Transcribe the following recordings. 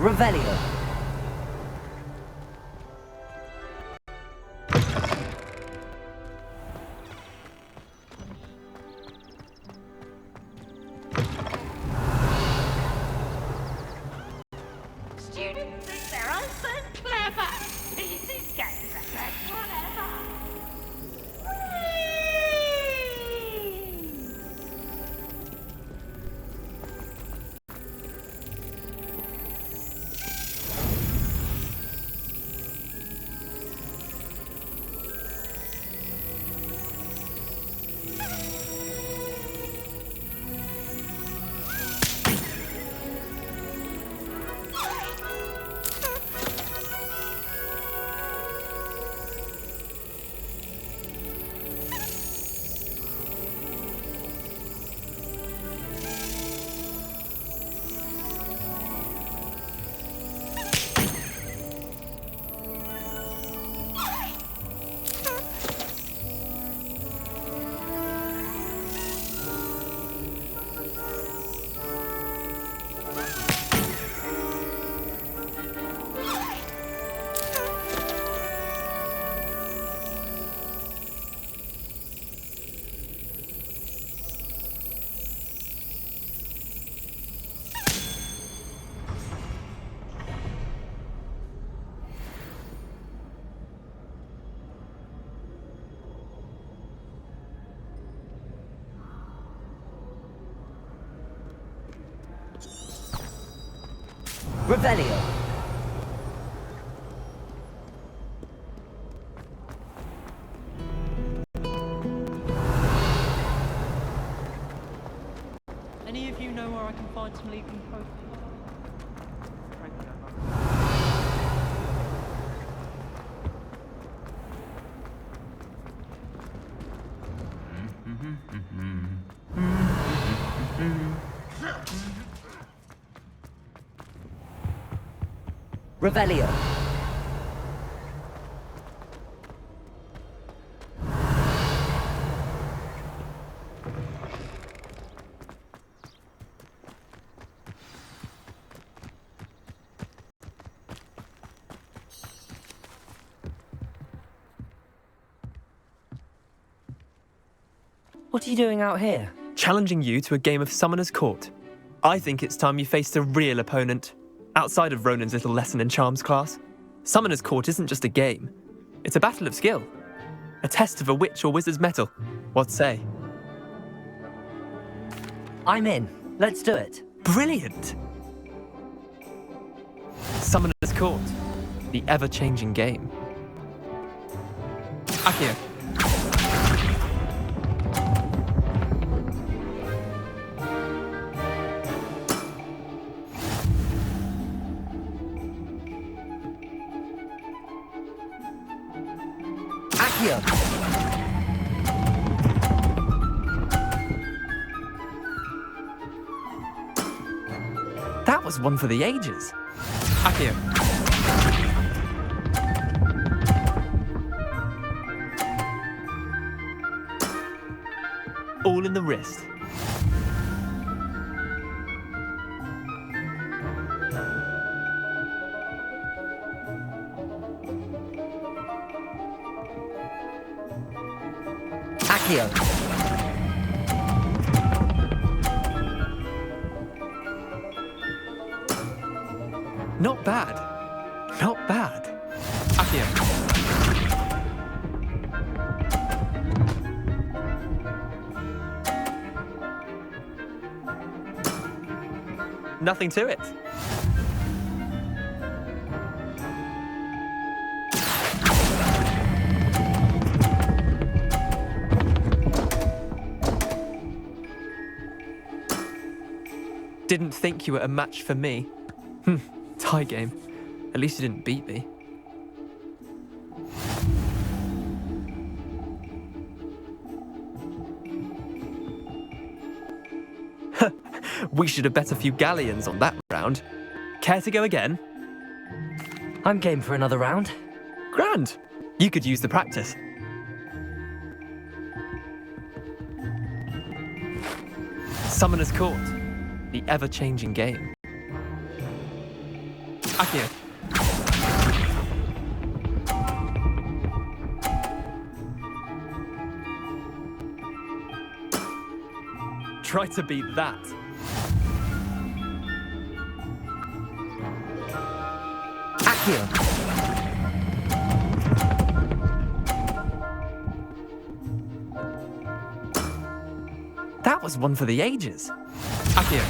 Revelio. Students think they're so clever. Easy games are best whatever. Revelio. Any of you know where I can find some leaping potions? Frankly, I don't know. Revelio. What are you doing out here? Challenging you to a game of Summoner's Court. I think it's time you faced a real opponent, outside of Ronan's little lesson in charms class. Summoner's Court isn't just a game. It's a battle of skill. A test of a witch or wizard's mettle. What say? I'm in. Let's do it. Brilliant! Summoner's Court. The ever-changing game. Akio. Accio. That was one for the ages. Akio. All in the wrist. Accio. Not bad. Not bad. Akio. Nothing to it. Didn't think you were a match for me. Tie game. At least you didn't beat me. We should have bet a few galleons on that round. Care to go again? I'm game for another round. Grand. You could use the practice. Summoner's Court. The ever-changing game. Akio. Try to beat that. Accio. That was one for the ages. Akio.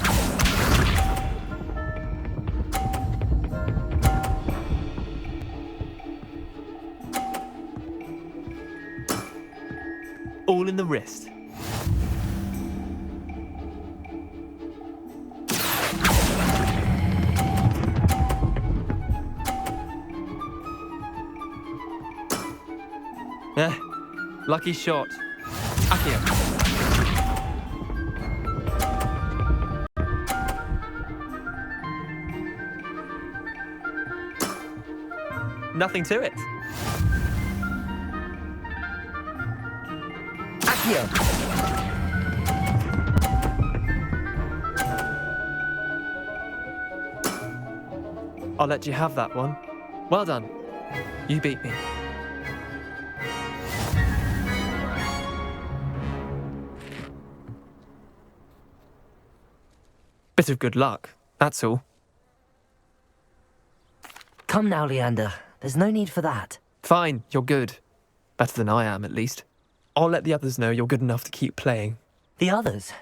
All in the wrist. Lucky shot. Akio. Nothing to it. Accio. I'll let you have that one. Well done. You beat me. Bit of good luck, that's all. Come now, Leander. There's no need for that. Fine, you're good. Better than I am, at least. I'll let the others know you're good enough to keep playing. The others?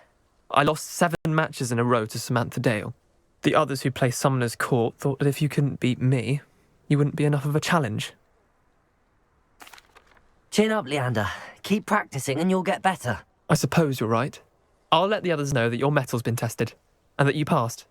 I lost 7 matches in a row to Samantha Dale. The others who play Summoner's Court thought that if you couldn't beat me, you wouldn't be enough of a challenge. Chin up, Leander. Keep practicing and you'll get better. I suppose you're right. I'll let the others know that your metal's been tested, and that you passed.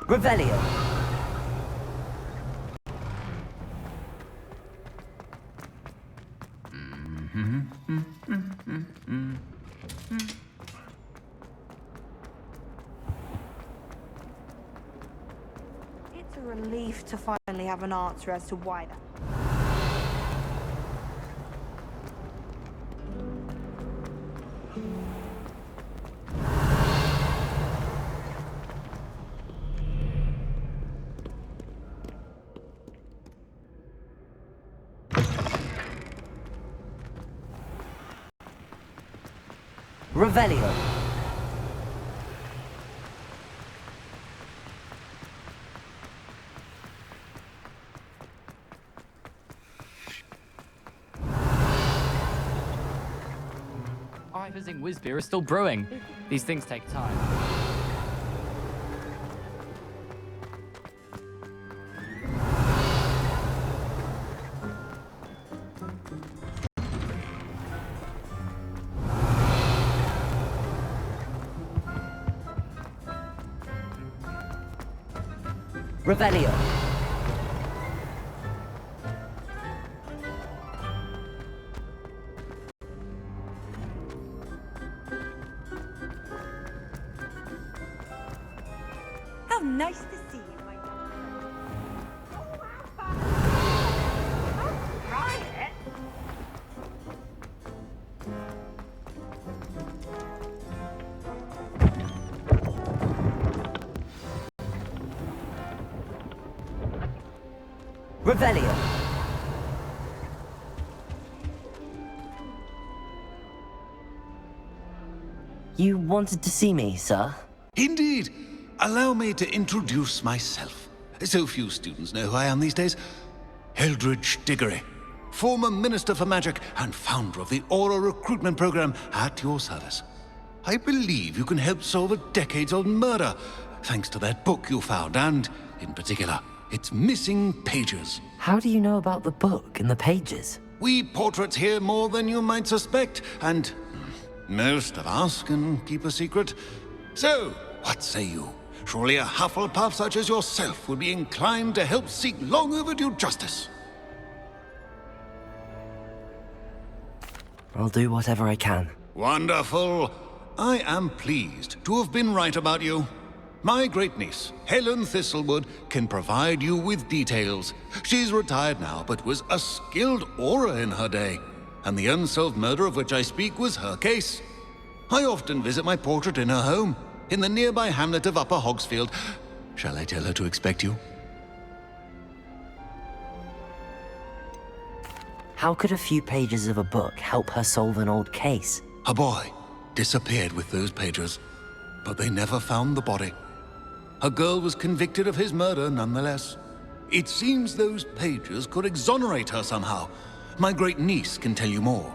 Revelio. It's a relief to finally have an answer as to why that. Revelio. Visiting Whizbeer is still brewing. These things take time. Revelio. How nice to see you, my young friend. Try it. Revelio. You wanted to see me, sir? Indeed. Allow me to introduce myself. So few students know who I am these days. Eldridge Diggory, former Minister for Magic and founder of the Aura Recruitment Program at your service. I believe you can help solve a decades-old murder, thanks to that book you found, and, in particular, its missing pages. How do you know about the book and the pages? We portraits hear more than you might suspect, and most of us can keep a secret. So, what say you? Surely a Hufflepuff such as yourself would be inclined to help seek long overdue justice. I'll do whatever I can. Wonderful. I am pleased to have been right about you. My great-niece, Helen Thistlewood, can provide you with details. She's retired now, but was a skilled aura in her day. And the unsolved murder of which I speak was her case. I often visit my portrait in her home, in the nearby hamlet of Upper Hogsfield. Shall I tell her to expect you? How could a few pages of a book help her solve an old case? A boy disappeared with those pages, but they never found the body. A girl was convicted of his murder nonetheless. It seems those pages could exonerate her somehow. My great-niece can tell you more.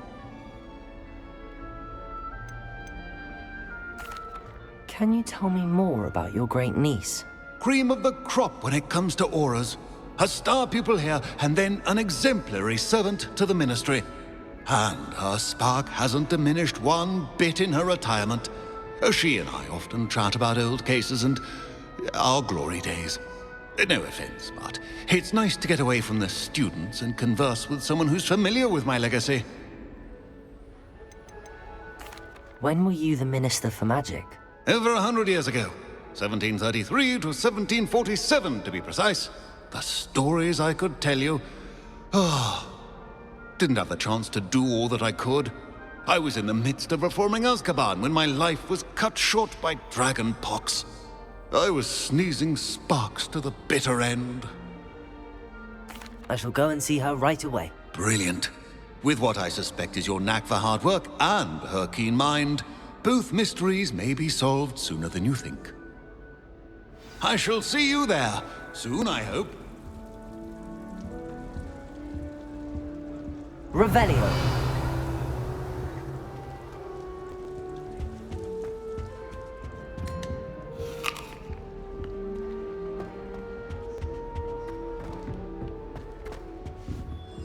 Can you tell me more about your great-niece? Cream of the crop when it comes to auras. A star pupil here, and then an exemplary servant to the ministry. And her spark hasn't diminished one bit in her retirement. She and I often chat about old cases and our glory days. No offense, but it's nice to get away from the students and converse with someone who's familiar with my legacy. When were you the Minister for Magic? Over 100 years ago. 1733 to 1747, to be precise. The stories I could tell you. Didn't have the chance to do all that I could. I was in the midst of reforming Azkaban when my life was cut short by dragon pox. I was sneezing sparks to the bitter end. I shall go and see her right away. Brilliant. With what I suspect is your knack for hard work and her keen mind, both mysteries may be solved sooner than you think. I shall see you there, soon I hope. Revelio.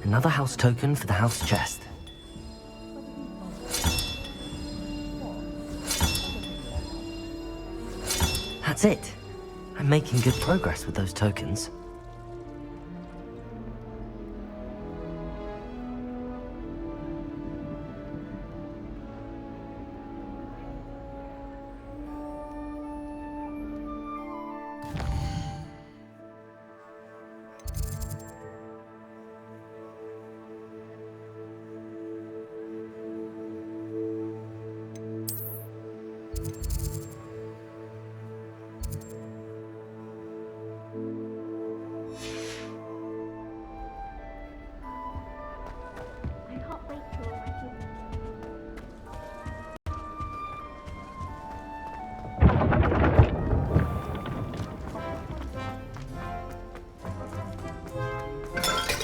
Another house token for the house chest. That's it. I'm making good progress with those tokens. I can't wait till I can...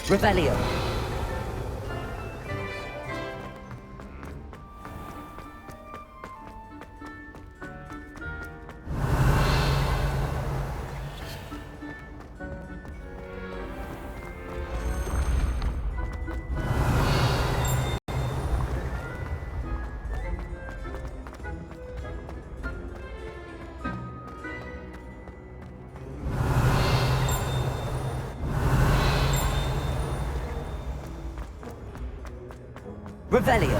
Revelio. Revelio.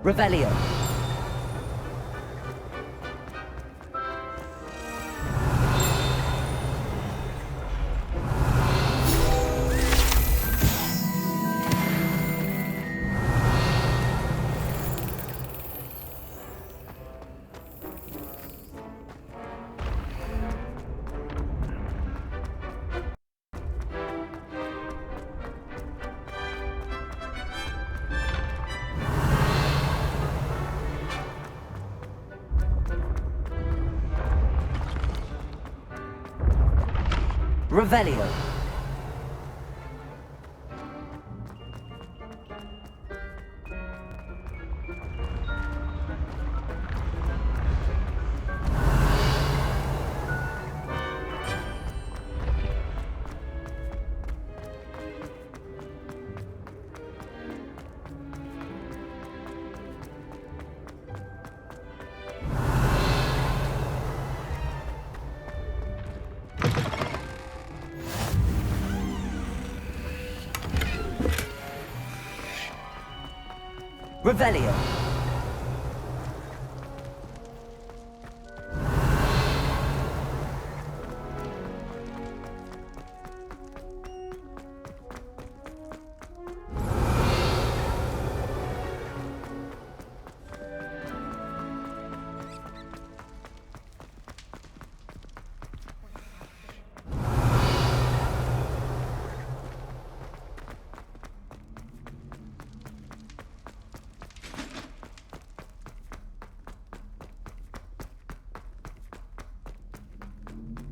Revelio. Revelio. Revelio.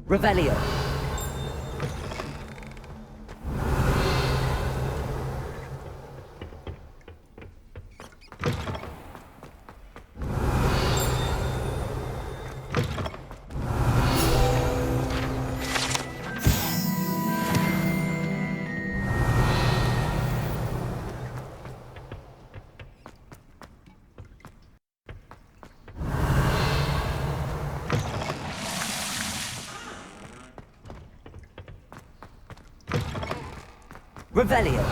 Revelio. Revelio.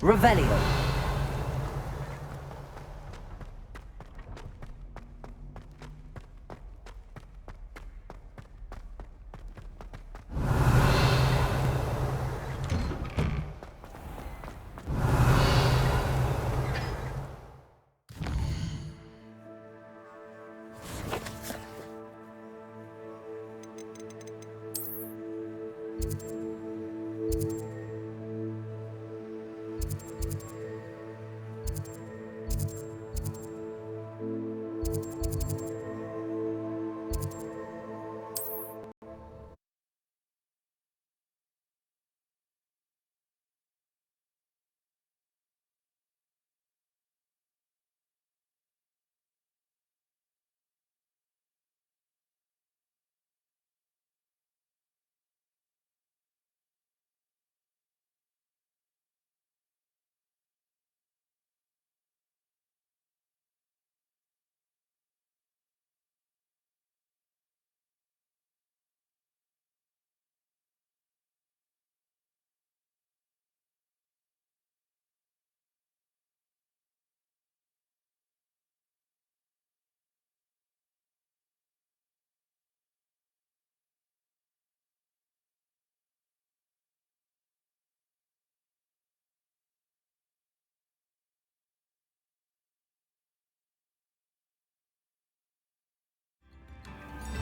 Revelio.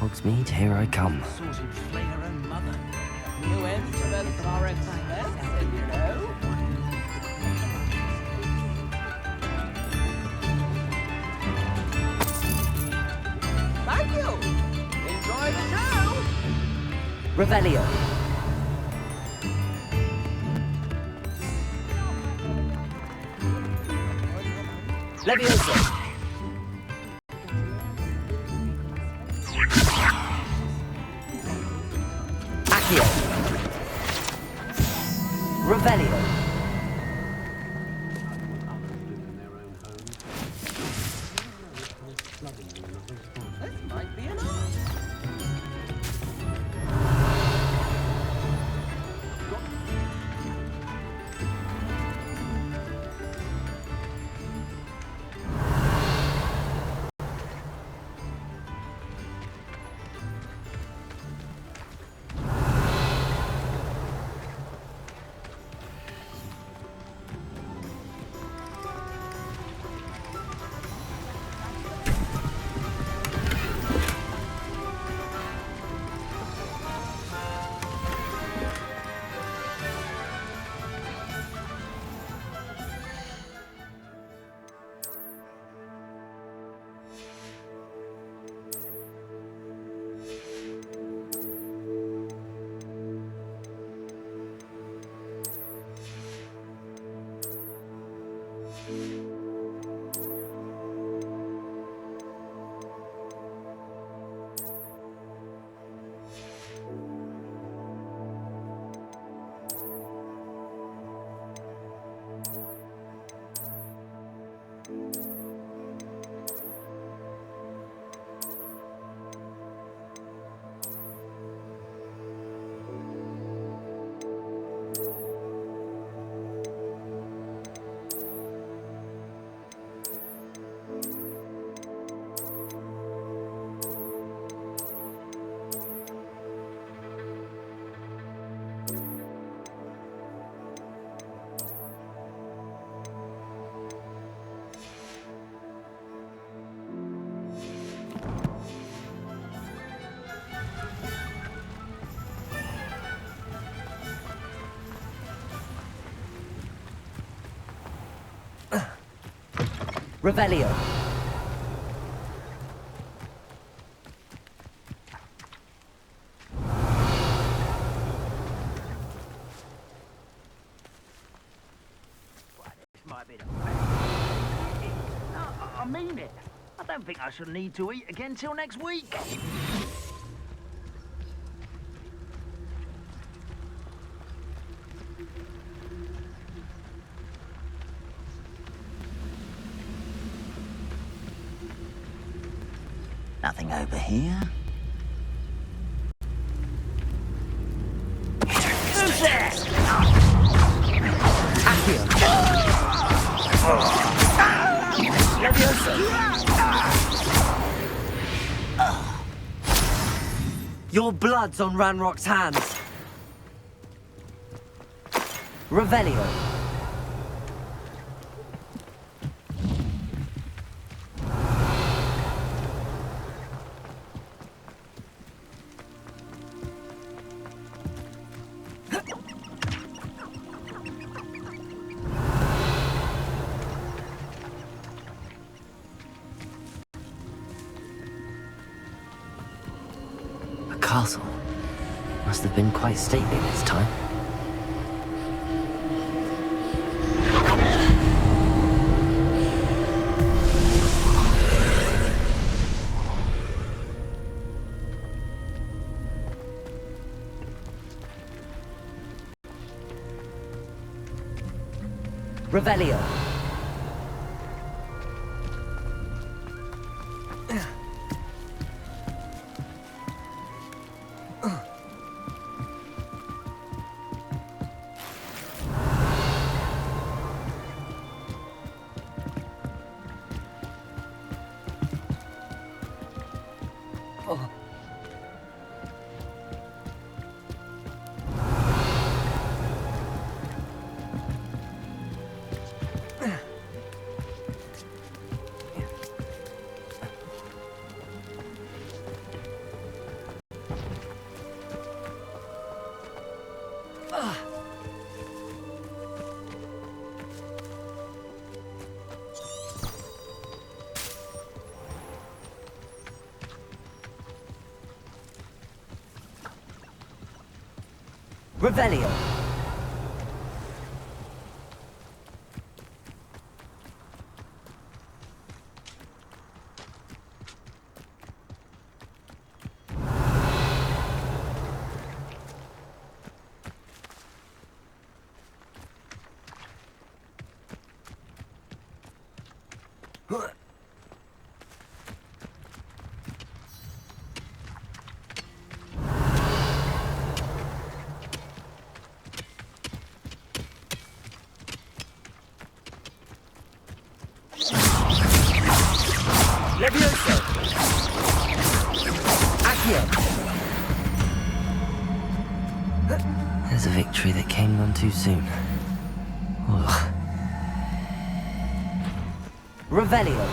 Hogsmeade, here I come. New instruments are expensive, you know. Thank you. Enjoy the show. Revelio. Levioso. Accio. Revelio. This might be enough. Revelio. This might be the No, I mean it. I don't think I shall need to eat again till next week. Nothing over here. Who's there? Accio. Levioso. Your blood's on Ranrock's hands. Revelio. A castle. Must have been quite stately this time. Revelio. Revelio. There's a victory that came none too soon. Ugh. Revelio.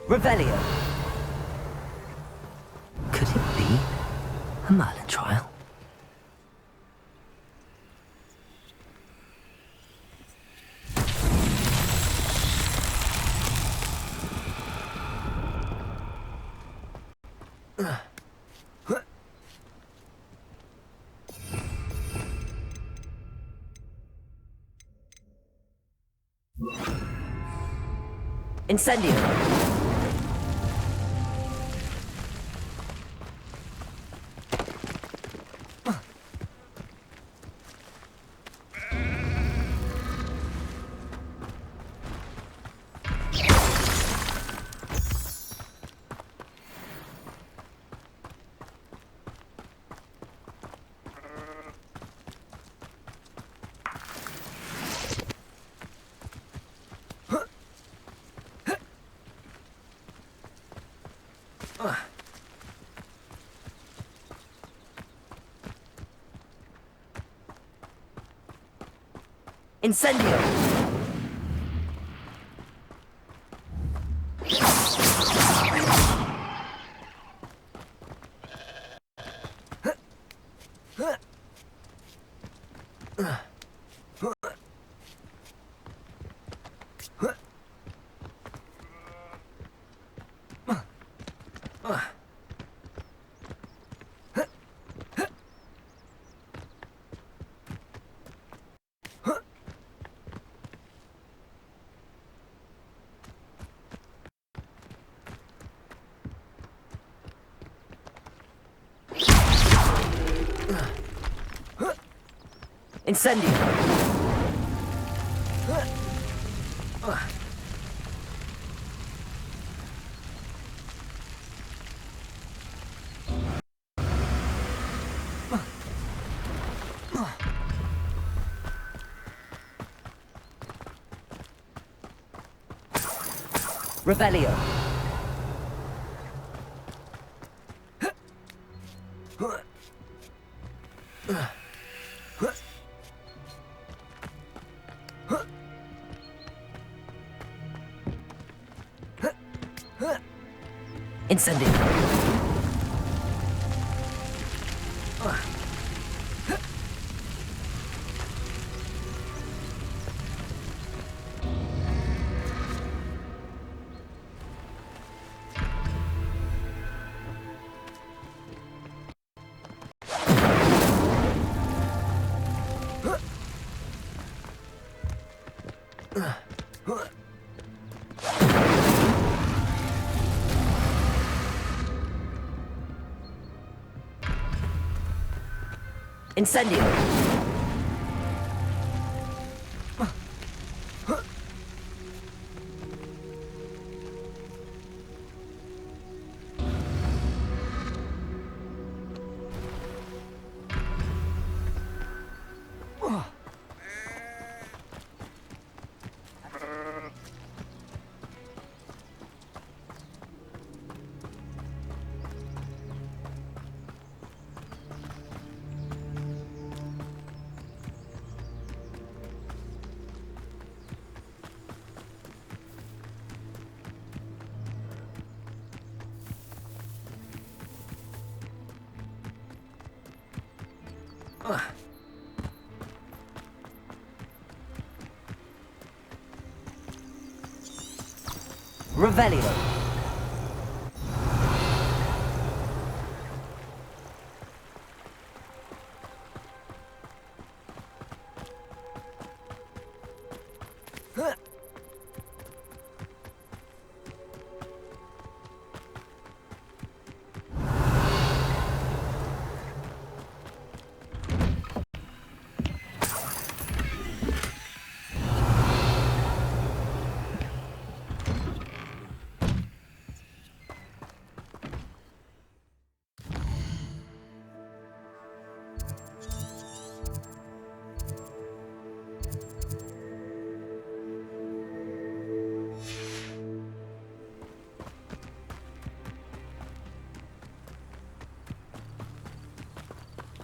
Revelio. Could it be a Merlin trial? Incendio. Incendio. Incendio. Revelio. Incendio. Incendio. Revelio.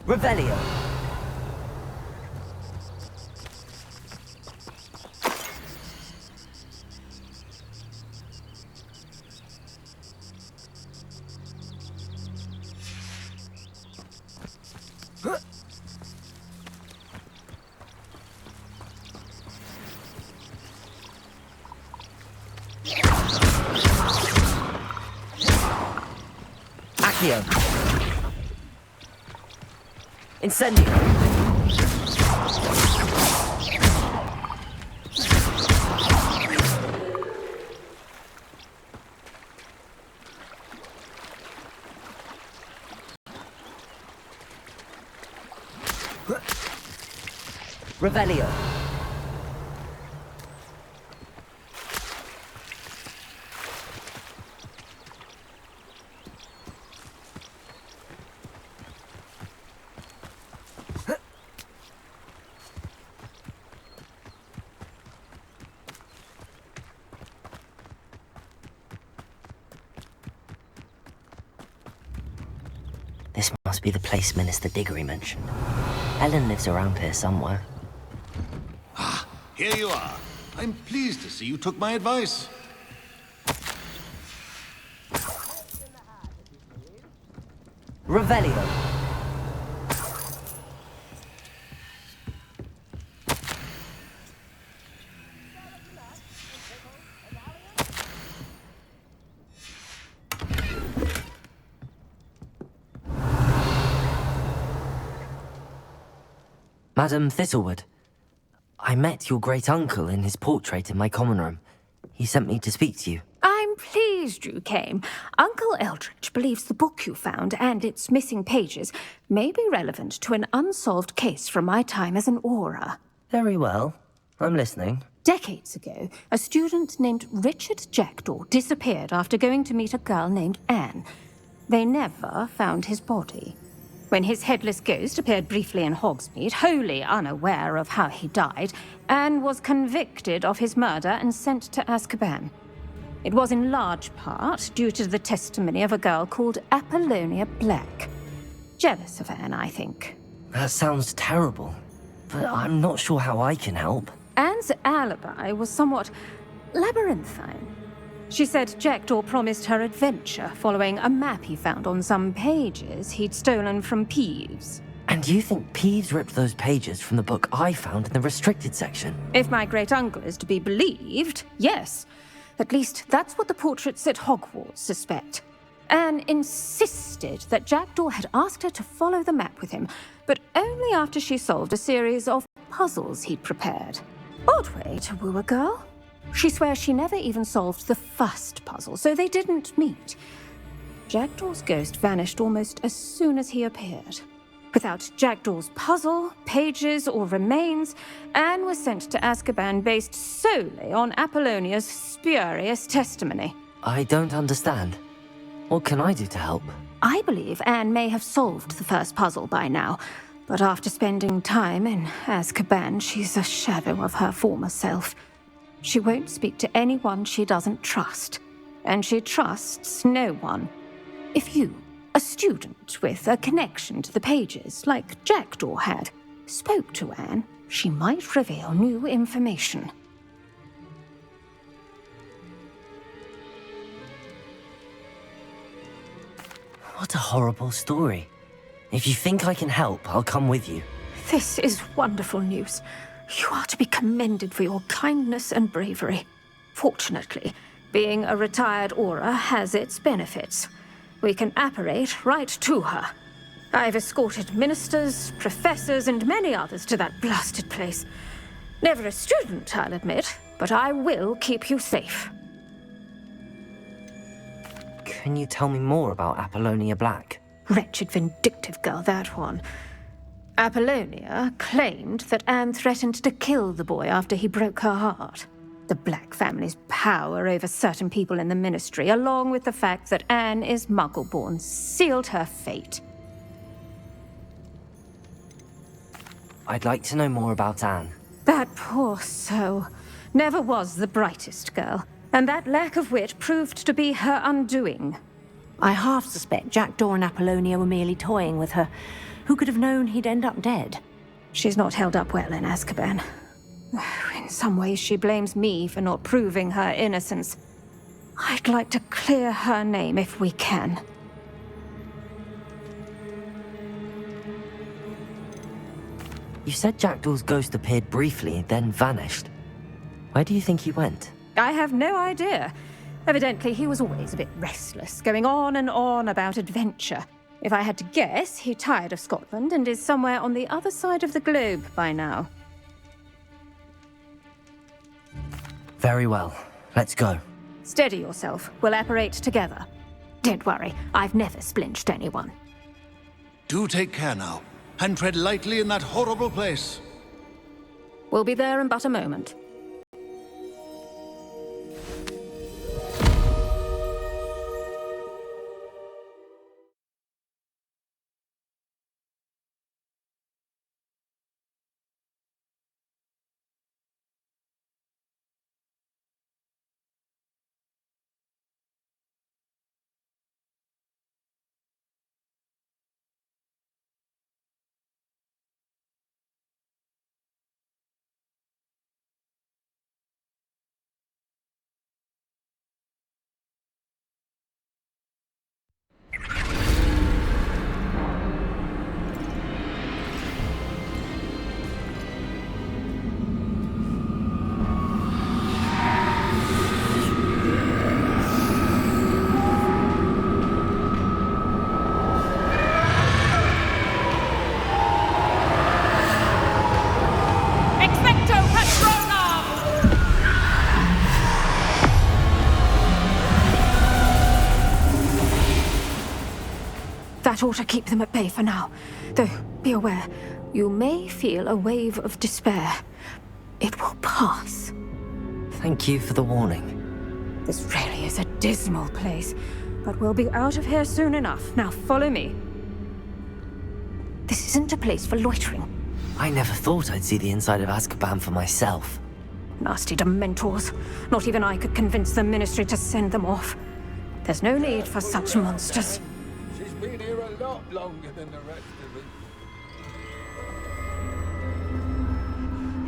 Revelio. Accio. Incendio. Revelio. This must be the place Minister Diggory mentioned. Ellen lives around here somewhere. Ah, here you are. I'm pleased to see you took my advice. Revelio. Madam Thistlewood, I met your great-uncle in his portrait in my common room. He sent me to speak to you. I'm pleased you came. Uncle Eldridge believes the book you found and its missing pages may be relevant to an unsolved case from my time as an Auror. Very well. I'm listening. Decades ago, a student named Richard Jackdaw disappeared after going to meet a girl named Anne. They never found his body. When his headless ghost appeared briefly in Hogsmeade, wholly unaware of how he died, Anne was convicted of his murder and sent to Azkaban. It was in large part due to the testimony of a girl called Apollonia Black. Jealous of Anne, I think. That sounds terrible, but I'm not sure how I can help. Anne's alibi was somewhat labyrinthine. She said Jackdaw promised her adventure following a map he found on some pages he'd stolen from Peeves. And you think Peeves ripped those pages from the book I found in the restricted section? If my great-uncle is to be believed, yes. At least that's what the portraits at Hogwarts suspect. Anne insisted that Jackdaw had asked her to follow the map with him, but only after she solved a series of puzzles he'd prepared. Odd way to woo a girl. She swears she never even solved the first puzzle, so they didn't meet. Jackdaw's ghost vanished almost as soon as he appeared. Without Jackdaw's puzzle, pages, or remains, Anne was sent to Azkaban based solely on Apollonia's spurious testimony. I don't understand. What can I do to help? I believe Anne may have solved the first puzzle by now, but after spending time in Azkaban, she's a shadow of her former self. She won't speak to anyone she doesn't trust, and she trusts no one. If you, a student with a connection to the pages, like Jackdaw had, spoke to Anne, she might reveal new information. What a horrible story. If you think I can help, I'll come with you. This is wonderful news. You are to be commended for your kindness and bravery. Fortunately, being a retired Auror has its benefits. We can apparate right to her. I've escorted ministers, professors, and many others to that blasted place. Never a student, I'll admit, but I will keep you safe. Can you tell me more about Apollonia Black? Wretched, vindictive girl, that one. Apollonia claimed that Anne threatened to kill the boy after he broke her heart. The Black family's power over certain people in the Ministry, along with the fact that Anne is Muggle-born, sealed her fate. I'd like to know more about Anne. That poor soul never was the brightest girl, and that lack of wit proved to be her undoing. I half suspect Jackdaw and Apollonia were merely toying with her. Who could have known he'd end up dead? She's not held up well in Azkaban. In some ways, she blames me for not proving her innocence. I'd like to clear her name if we can. You said Jackdaw's ghost appeared briefly, then vanished. Where do you think he went? I have no idea. Evidently, he was always a bit restless, going on and on about adventure. If I had to guess, he tired of Scotland and is somewhere on the other side of the globe by now. Very well. Let's go. Steady yourself. We'll apparate together. Don't worry, I've never splinched anyone. Do take care now, and tread lightly in that horrible place. We'll be there in but a moment. That ought to keep them at bay for now. Though, be aware, you may feel a wave of despair. It will pass. Thank you for the warning. This really is a dismal place, but we'll be out of here soon enough. Now follow me. This isn't a place for loitering. I never thought I'd see the inside of Azkaban for myself. Nasty Dementors. Not even I could convince the Ministry to send them off. There's no need for such monsters. She's been here a lot longer than the rest of us.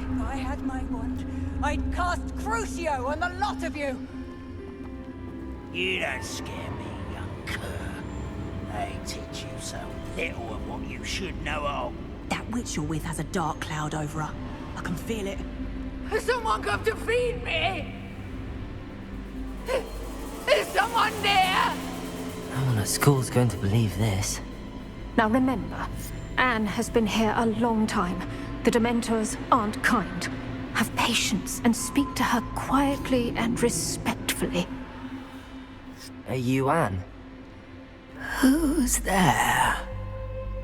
If I had my wand, I'd cast Crucio on the lot of you! You don't scare me, young cur. They teach you so little of what you should know of. That witch you're with has a dark cloud over her. I can feel it. Has someone come to feed me? Is someone there? No one at school's going to believe this. Now remember, Anne has been here a long time. The Dementors aren't kind. Have patience and speak to her quietly and respectfully. Are you Anne? Who's there?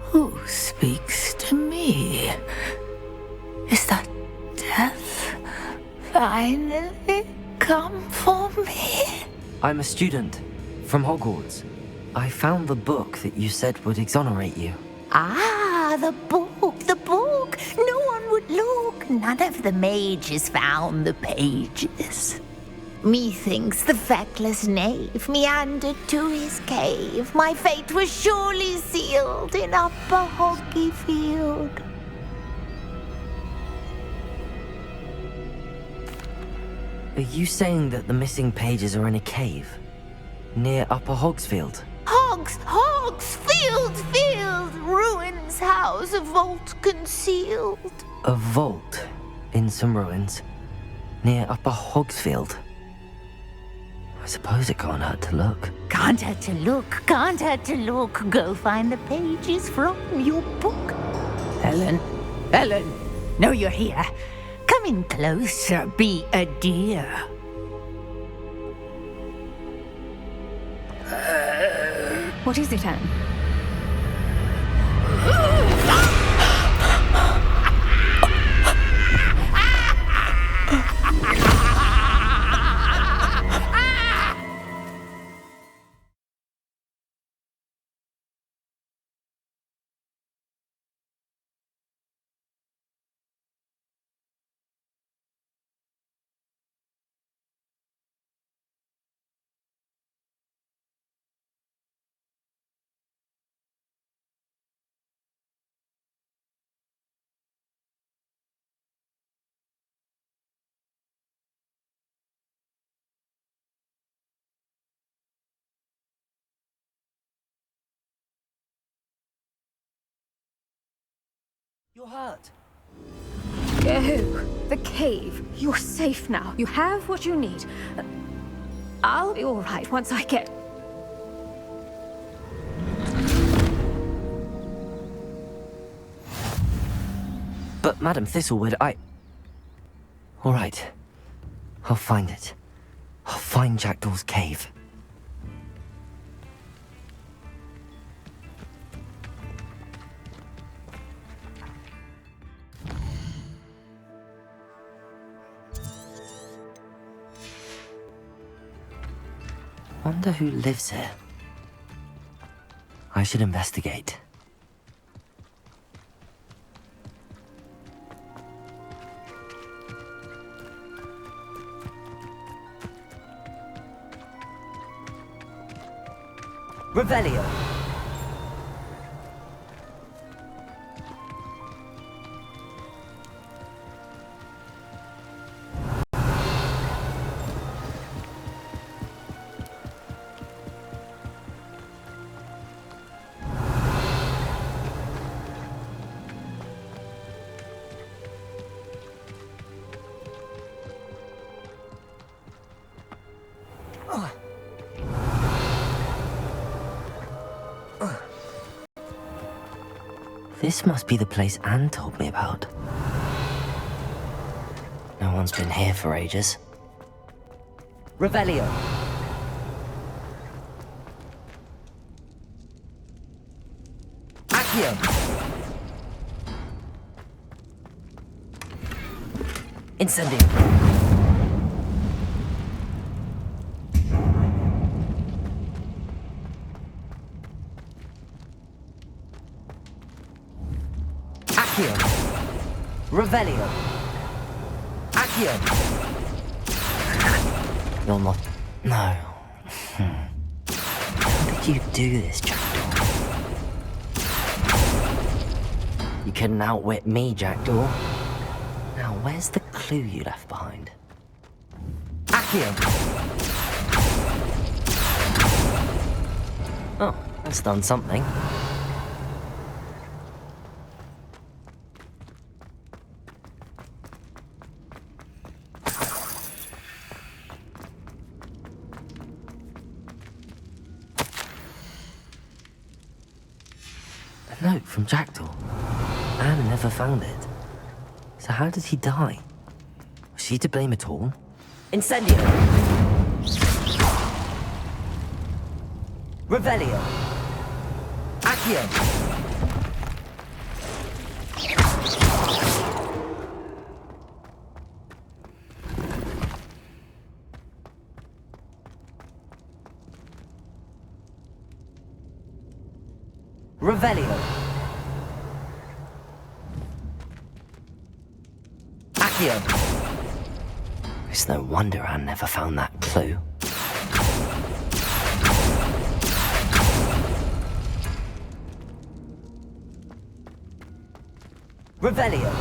Who speaks to me? Is that death finally come for me? I'm a student from Hogwarts. I found the book that you said would exonerate you. Ah, the book, the book. No one would look. None of the mages found the pages. Methinks the feckless knave meandered to his cave. My fate was surely sealed in Upper Hoggyfield. Are you saying that the missing pages are in a cave? Near Upper Hogsfield? Field, ruins house, a vault concealed. A vault in some ruins near Upper Hogsfield. I suppose it can't hurt to look. Can't hurt to look. Go find the pages from your book. Ellen, know you're here. Come in closer, be a dear. What is it, Anne? You're hurt. Go. The cave. You're safe now. You have what you need. I'll be all right once I get... But Madam Thistlewood, all right. I'll find it. I'll find Jackdaw's cave. Wonder who lives here. I should investigate. Revelio. This must be the place Anne told me about. No one's been here for ages. Revelio. Accio. Incendio. Accio. Revelio. Accio. You're not... No. How did you do this, Jackdaw? You couldn't outwit me, Jackdaw. Now, where's the clue you left behind? Accio. Oh, that's done something. A note from Jackdaw. Anne never found it. So how did he die? Was she to blame at all? Incendio! Revelio! Accio! Revelio! Accio! It's no wonder Anne never found that clue. Revelio!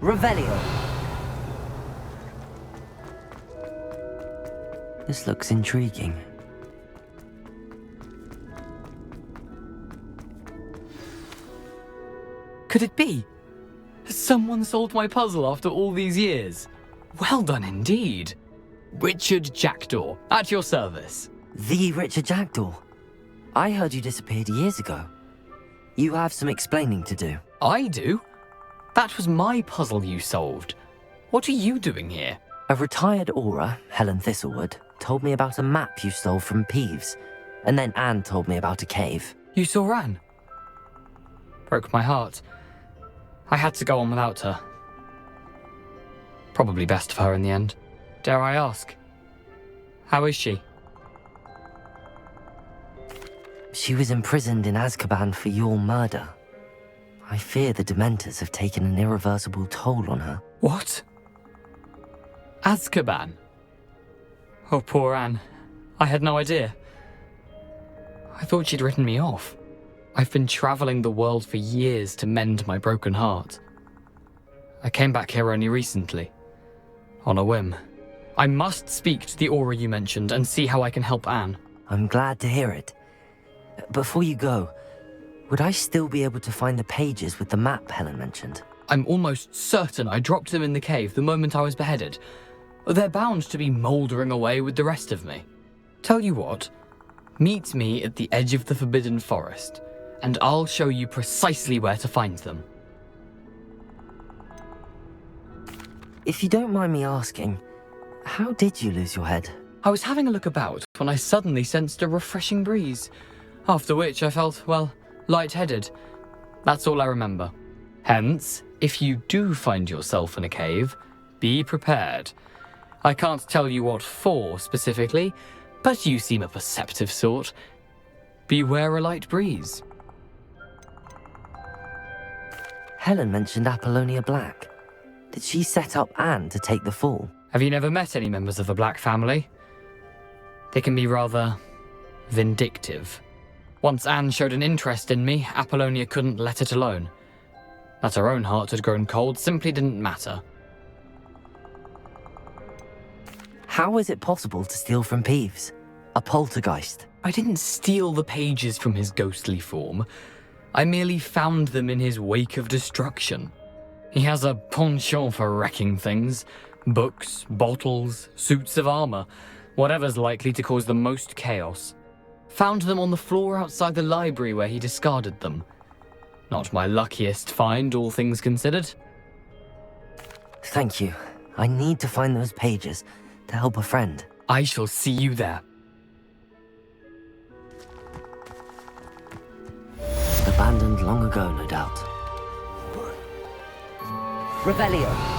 Revelio. This looks intriguing. Could it be? Has someone solved my puzzle after all these years? Well done indeed. Richard Jackdaw, at your service. The Richard Jackdaw. I heard you disappeared years ago. You have some explaining to do. I do? That was my puzzle you solved. What are you doing here? A retired aura, Helen Thistlewood, told me about a map you stole from Peeves, and then Anne told me about a cave. You saw Anne? Broke my heart. I had to go on without her. Probably best for her in the end. Dare I ask? How is she? She was imprisoned in Azkaban for your murder. I fear the Dementors have taken an irreversible toll on her. What? Azkaban? Oh, poor Anne. I had no idea. I thought she'd written me off. I've been travelling the world for years to mend my broken heart. I came back here only recently. On a whim. I must speak to the aura you mentioned and see how I can help Anne. I'm glad to hear it. Before you go, would I still be able to find the pages with the map Helen mentioned? I'm almost certain I dropped them in the cave the moment I was beheaded. They're bound to be mouldering away with the rest of me. Tell you what, meet me at the edge of the Forbidden Forest, and I'll show you precisely where to find them. If you don't mind me asking, how did you lose your head? I was having a look about when I suddenly sensed a refreshing breeze, after which I felt, well, lightheaded. That's all I remember. Hence, if you do find yourself in a cave, be prepared. I can't tell you what for specifically, but you seem a perceptive sort. Beware a light breeze. Helen mentioned Apollonia Black. Did she set up Anne to take the fall? Have you never met any members of the Black family? They can be rather vindictive. Once Anne showed an interest in me, Apollonia couldn't let it alone. That her own heart had grown cold simply didn't matter. How is it possible to steal from Peeves? A poltergeist? I didn't steal the pages from his ghostly form. I merely found them in his wake of destruction. He has a penchant for wrecking things. Books, bottles, suits of armor, whatever's likely to cause the most chaos. Found them on the floor outside the library where he discarded them. Not my luckiest find, all things considered. Thank you. I need to find those pages to help a friend. I shall see you there. Abandoned long ago, no doubt. Revelio.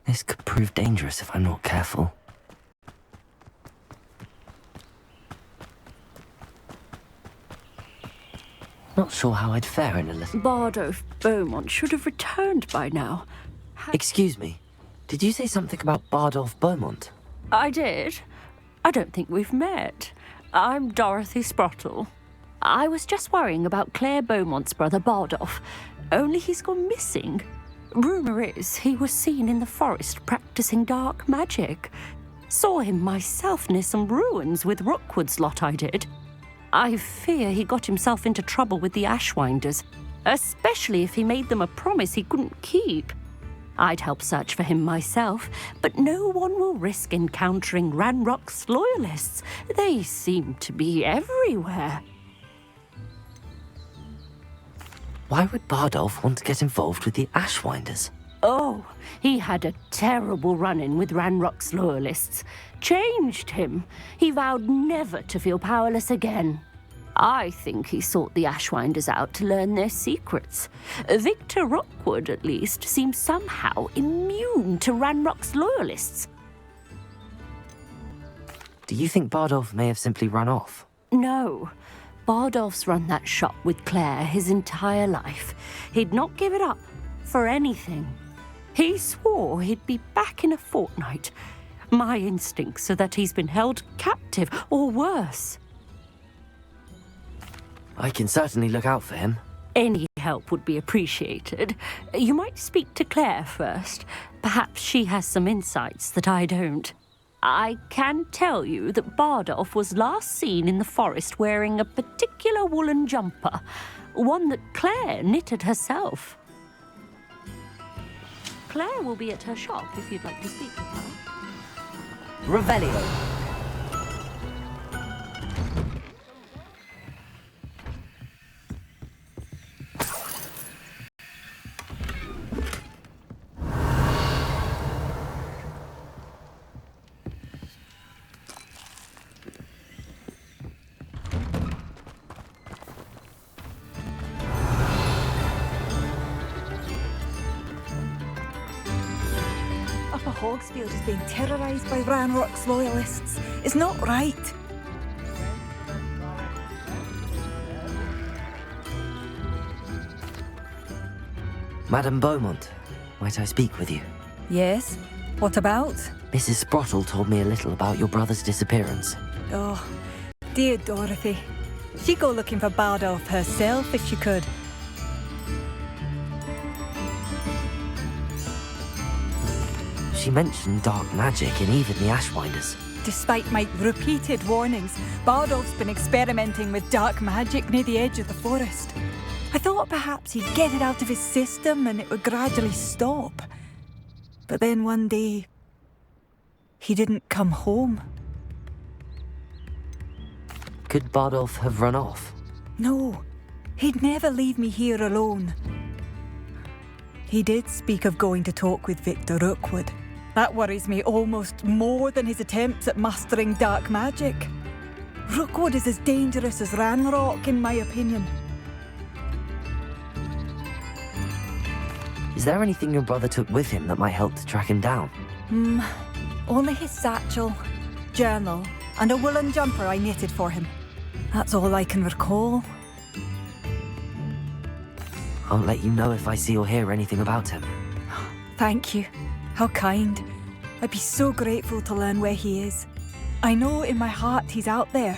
This could prove dangerous if I'm not careful. Not sure how I'd fare in a little... Bardolph Beaumont should have returned by now. Excuse me, did you say something about Bardolph Beaumont? I did. I don't think we've met. I'm Dorothy Sprottle. I was just worrying about Claire Beaumont's brother Bardolph, only he's gone missing. Rumour is he was seen in the forest practicing dark magic. Saw him myself near some ruins with Rookwood's lot I did. I fear he got himself into trouble with the Ashwinders, especially if he made them a promise he couldn't keep. I'd help search for him myself, but no one will risk encountering Ranrock's loyalists. They seem to be everywhere. Why would Bardolph want to get involved with the Ashwinders? Oh, he had a terrible run-in with Ranrock's loyalists. Changed him. He vowed never to feel powerless again. I think he sought the Ashwinders out to learn their secrets. Victor Rookwood, at least, seems somehow immune to Ranrock's loyalists. Do you think Bardolph may have simply run off? No. Bardolph's run that shop with Claire his entire life. He'd not give it up for anything. He swore he'd be back in a fortnight. My instincts are that he's been held captive, or worse. I can certainly look out for him. Any help would be appreciated. You might speak to Claire first. Perhaps she has some insights that I don't. I can tell you that Bardolph was last seen in the forest wearing a particular woolen jumper, one that Claire knitted herself. Claire will be at her shop if you'd like to speak with her. Revelio. Upper Hogsfield is being terrorised by Ranrock's loyalists. It's not right. Madame Beaumont, might I speak with you? Yes? What about? Mrs. Sprottle told me a little about your brother's disappearance. Oh, dear Dorothy. She'd go looking for Bardolph herself if she could. She mentioned dark magic and even the Ashwinders. Despite my repeated warnings, Bardolph's been experimenting with dark magic near the edge of the forest. I thought perhaps he'd get it out of his system and it would gradually stop. But then one day, he didn't come home. Could Bardolph have run off? No, he'd never leave me here alone. He did speak of going to talk with Victor Rookwood. That worries me almost more than his attempts at mastering dark magic. Rookwood is as dangerous as Ranrock, in my opinion. Is there anything your brother took with him that might help to track him down? Only his satchel, journal, and a woolen jumper I knitted for him. That's all I can recall. I'll let you know if I see or hear anything about him. Thank you. How kind. I'd be so grateful to learn where he is. I know in my heart he's out there.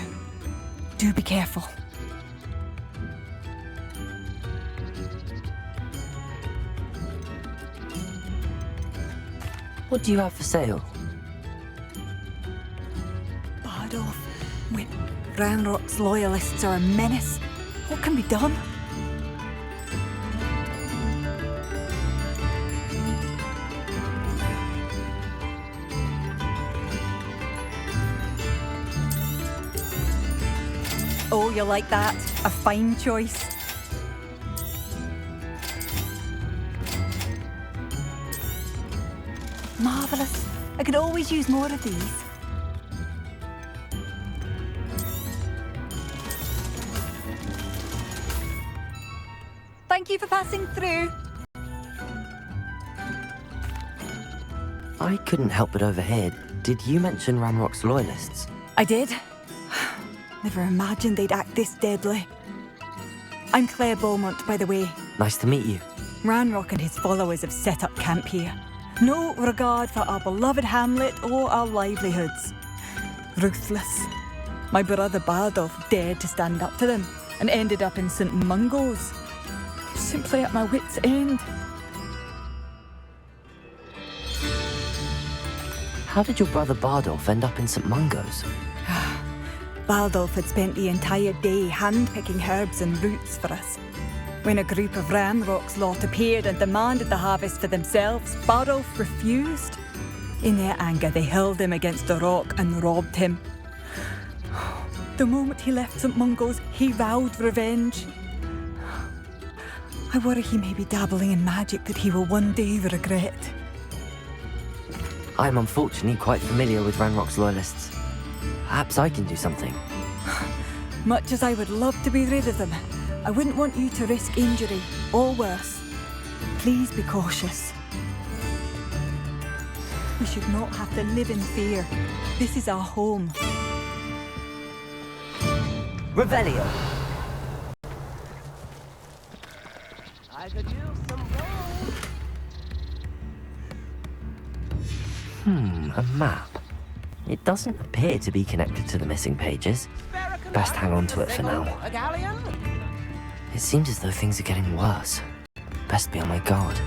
Do be careful. What do you have for sale? Bardolph. When Ranrock's loyalists are a menace, what can be done? Oh, you like that? A fine choice. Marvellous. I could always use more of these. Thank you for passing through. I couldn't help but overhear. Did you mention Ranrock's loyalists? I did. Never imagined they'd act this deadly. I'm Claire Beaumont, by the way. Nice to meet you. Ranrock and his followers have set up camp here. No regard for our beloved hamlet or our livelihoods. Ruthless. My brother Bardolph dared to stand up to them and ended up in St. Mungo's. Simply at my wit's end. How did your brother Bardolph end up in St. Mungo's? Bardolph had spent the entire day hand-picking herbs and roots for us. When a group of Ranrock's lot appeared and demanded the harvest for themselves, Bardolph refused. In their anger, they hurled him against a rock and robbed him. The moment he left St. Mungo's, he vowed revenge. I worry he may be dabbling in magic that he will one day regret. I'm unfortunately quite familiar with Ranrock's loyalists. Perhaps I can do something. Much as I would love to be rid of them, I wouldn't want you to risk injury, or worse. Please be cautious. We should not have to live in fear. This is our home. Revelio. I could use some gold. A map. It doesn't appear to be connected to the missing pages. Best hang on to it for now. A galleon? It seems as though things are getting worse. Best be on my guard.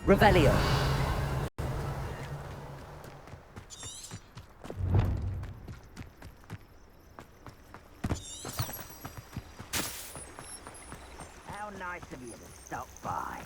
Revelio. How nice of you to stop by.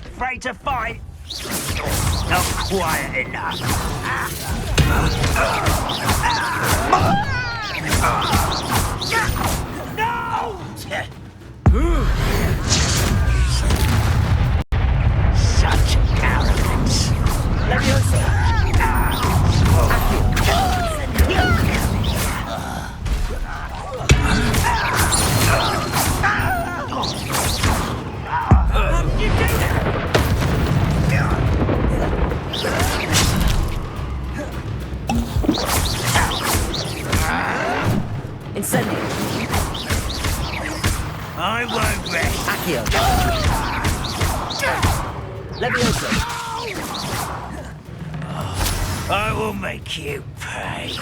Afraid to fight? Not quiet enough. No! Such arrogance. Leviosa. Incendio. I won't rest. Accio. Leviosa. I will make you pay.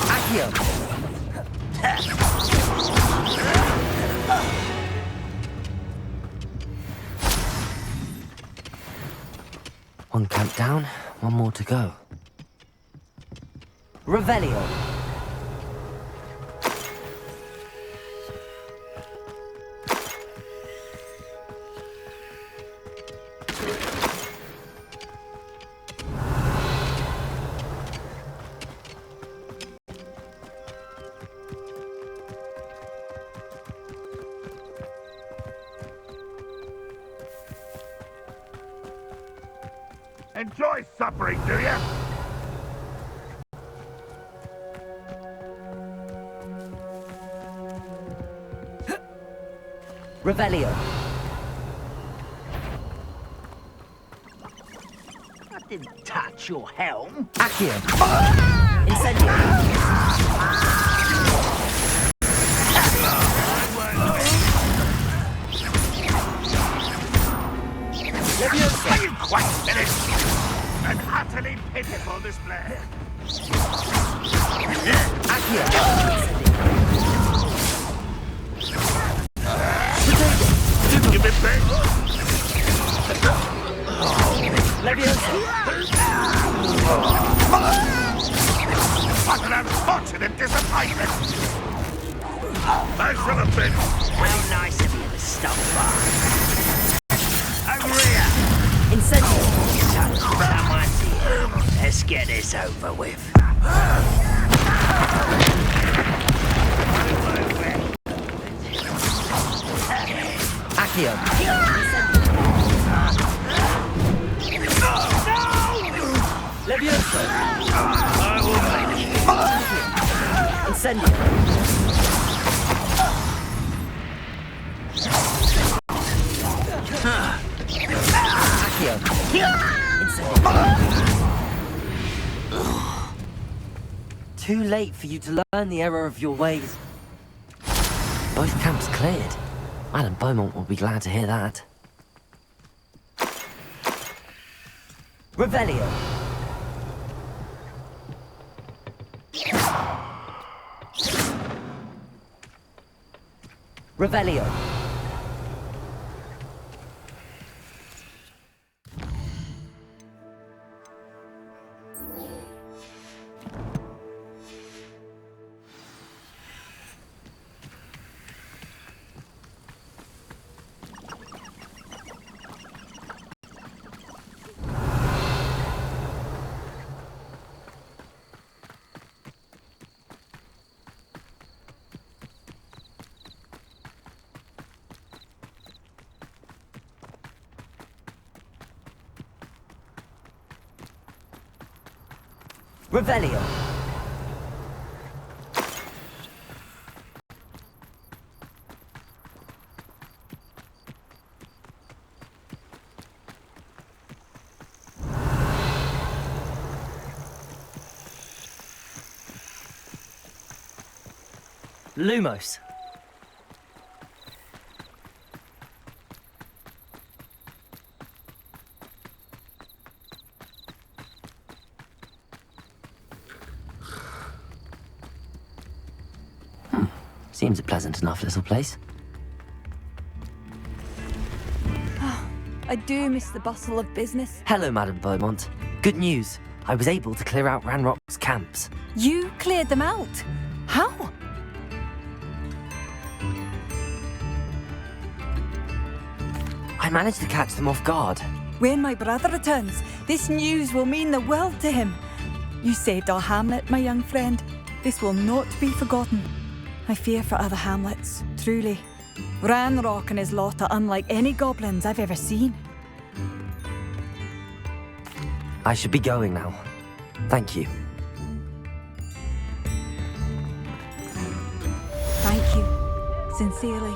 Accio. One camp down, one more to go. Revelio. Enjoy suffering, do you? Revelio. I didn't touch your helm. Accio. Incendio. Are you quite finished? An utterly pitiful display. Give it back! What an unfortunate disappointment! I should have been... Well, nice of you to stop by. Agria! Incendio! Someone's here. Let's get this over with. Accio! Levioso! I will make you. Incendio! Accio! Incendio! Too late for you to learn the error of your ways. Both camps cleared. Madame Beaumont will be glad to hear that. Revelio! Revelio! Revelio! Lumos! Seems a pleasant enough little place. I do miss the bustle of business. Hello, Madame Beaumont. Good news. I was able to clear out Ranrock's camps. You cleared them out? How? I managed to catch them off guard. When my brother returns, this news will mean the world to him. You saved our hamlet, my young friend. This will not be forgotten. I fear for other hamlets, truly. Ranrock and his lot are unlike any goblins I've ever seen. I should be going now. Thank you. Thank you, sincerely.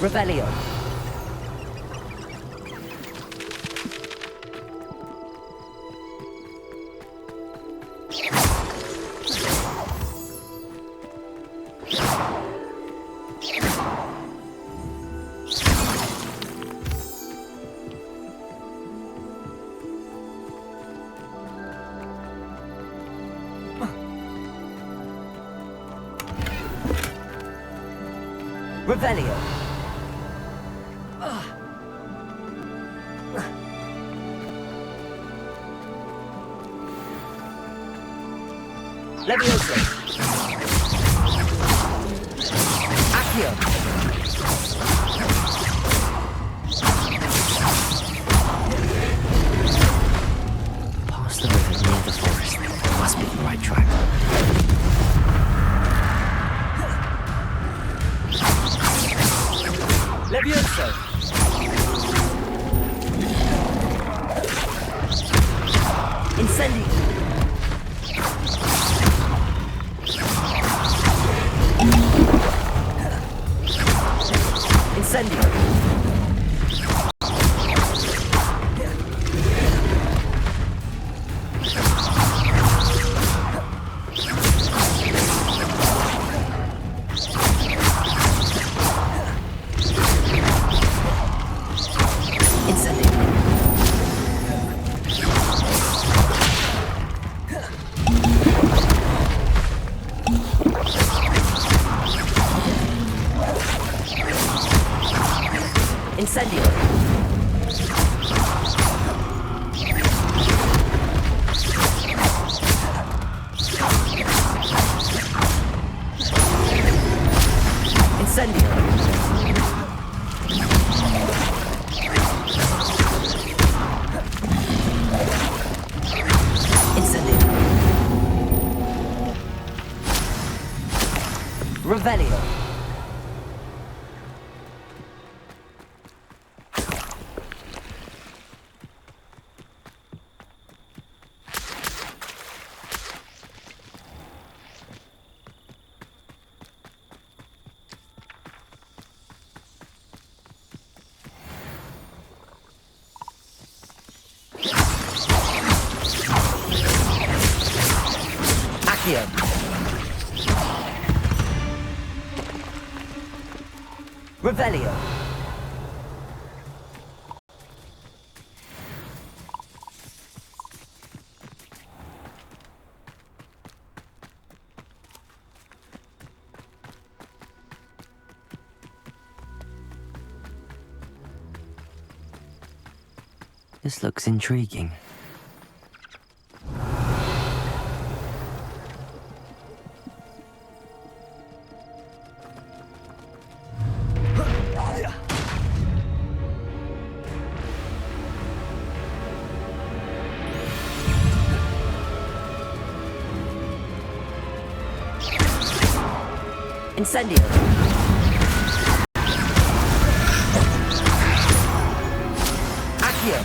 Revelio. Revelio. Levioso. Accio. Past the river near the forest. Must be the right track. Levioso. Incendio. Incendio. Incendio. Revelio. Accio. Revelio. This looks intriguing. Incendio. Accio.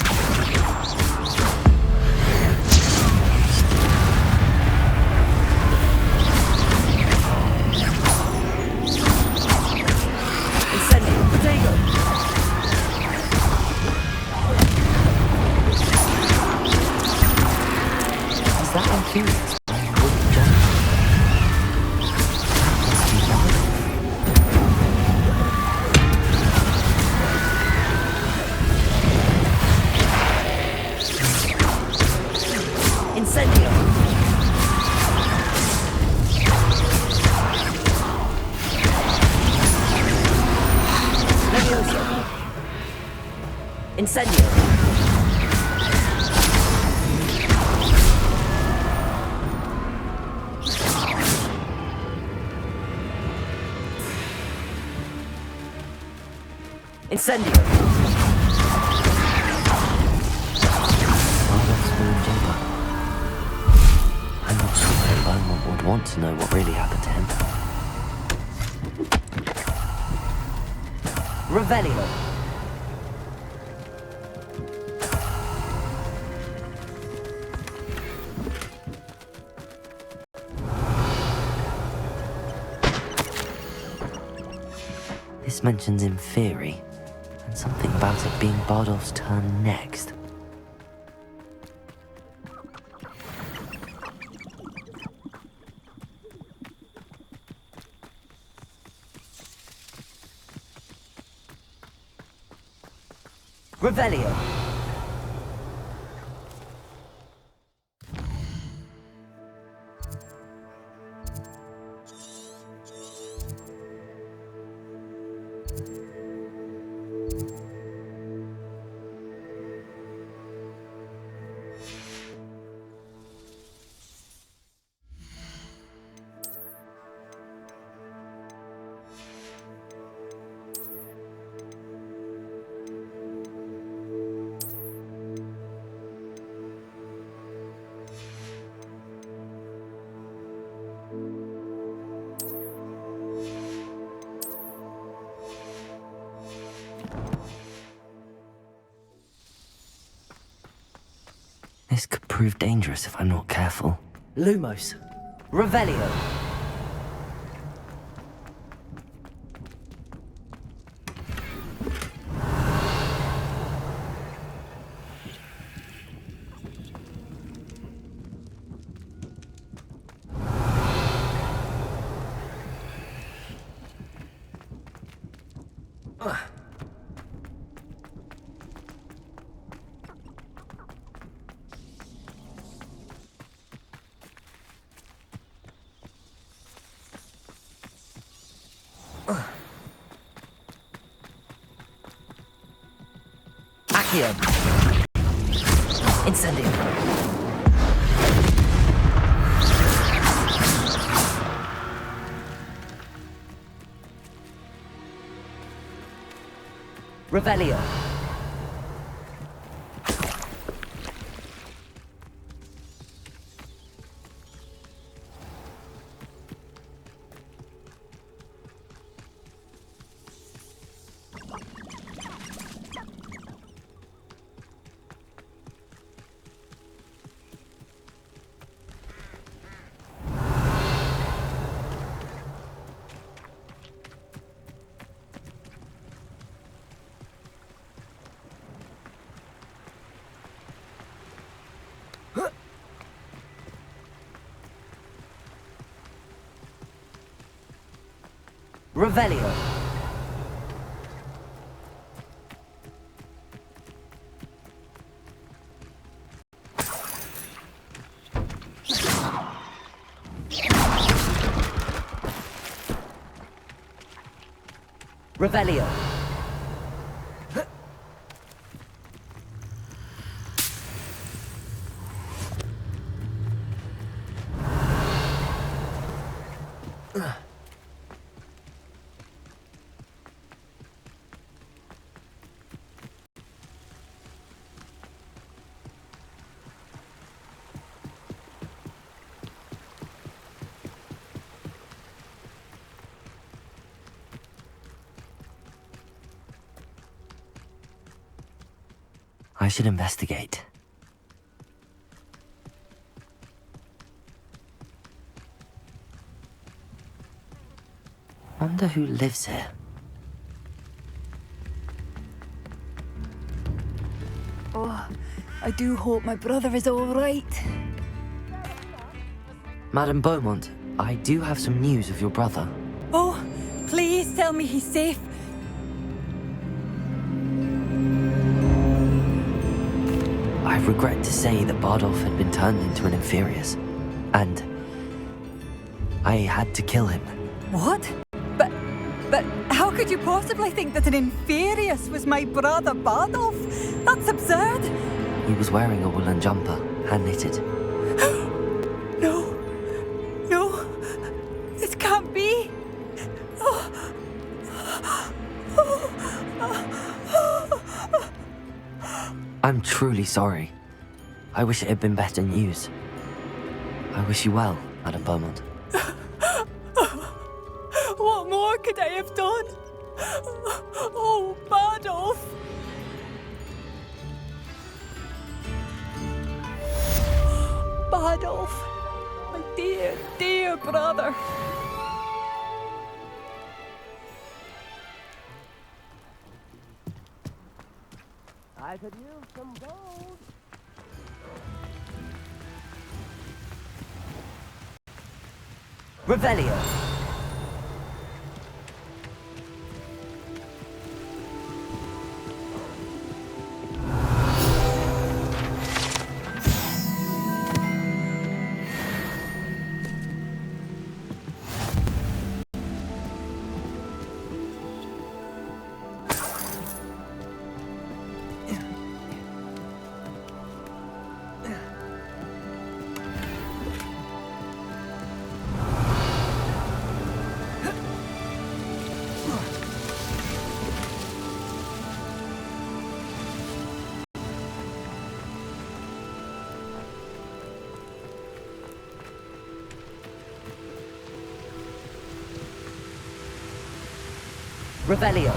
Incendio. Protego. Is that Infurious? Incendio. Levioso. Incendio. Incendio. I'm not sure that Beaumont would want to know what really happened to him. Revelio. This mentions Inferi, and something about it being Bardolph's turn next. Revelio. This could prove dangerous if I'm not careful. Lumos. Revelio. Here. Incendio. Revelio. Revelio. Revelio. I should investigate. Wonder who lives here. Oh, I do hope my brother is all right. Madame Beaumont, I do have some news of your brother. Oh, please tell me he's safe. I regret to say that Bardolph had been turned into an Inferius, and I had to kill him. What? But how could you possibly think that an Inferius was my brother Bardolph? That's absurd. He was wearing a woolen jumper, hand-knitted. No, this can't be. I'm truly sorry. I wish it had been better news. I wish you well, Madame Beaumont. What more could I have done? Oh, Bardolph! Bardolph, my dear, dear brother. I could use some gold. Revelio. Revelio.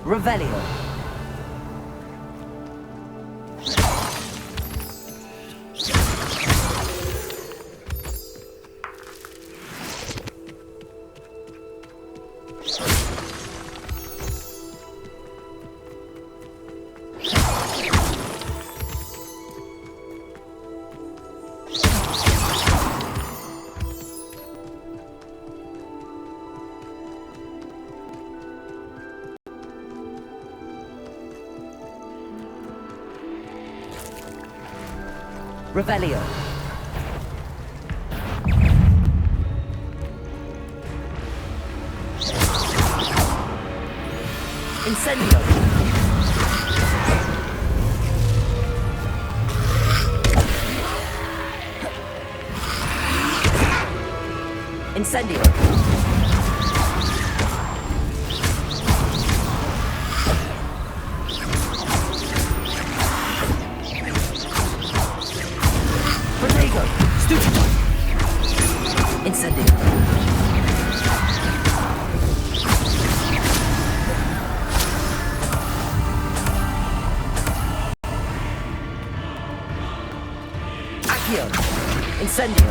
Revelio. Revelio. Incendio. Incendio. Protego. Stupefy. Incendio. Accio. Incendio.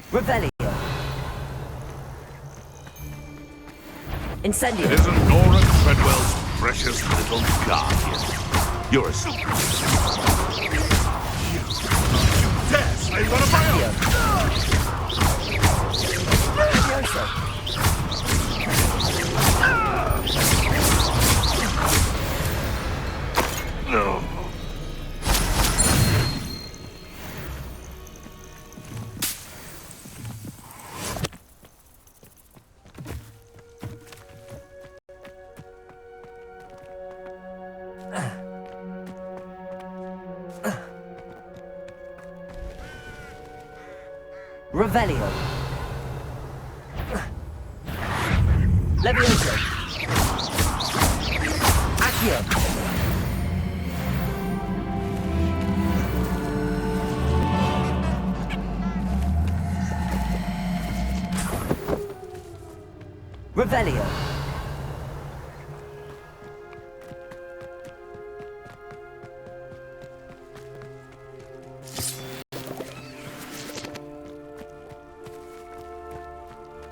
Revelio. Incendio. Isn't Nora Treadwell's precious little guardian? You're a secret. You dare say one of my own! No. Revelio. Levioso. Accio. Revelio.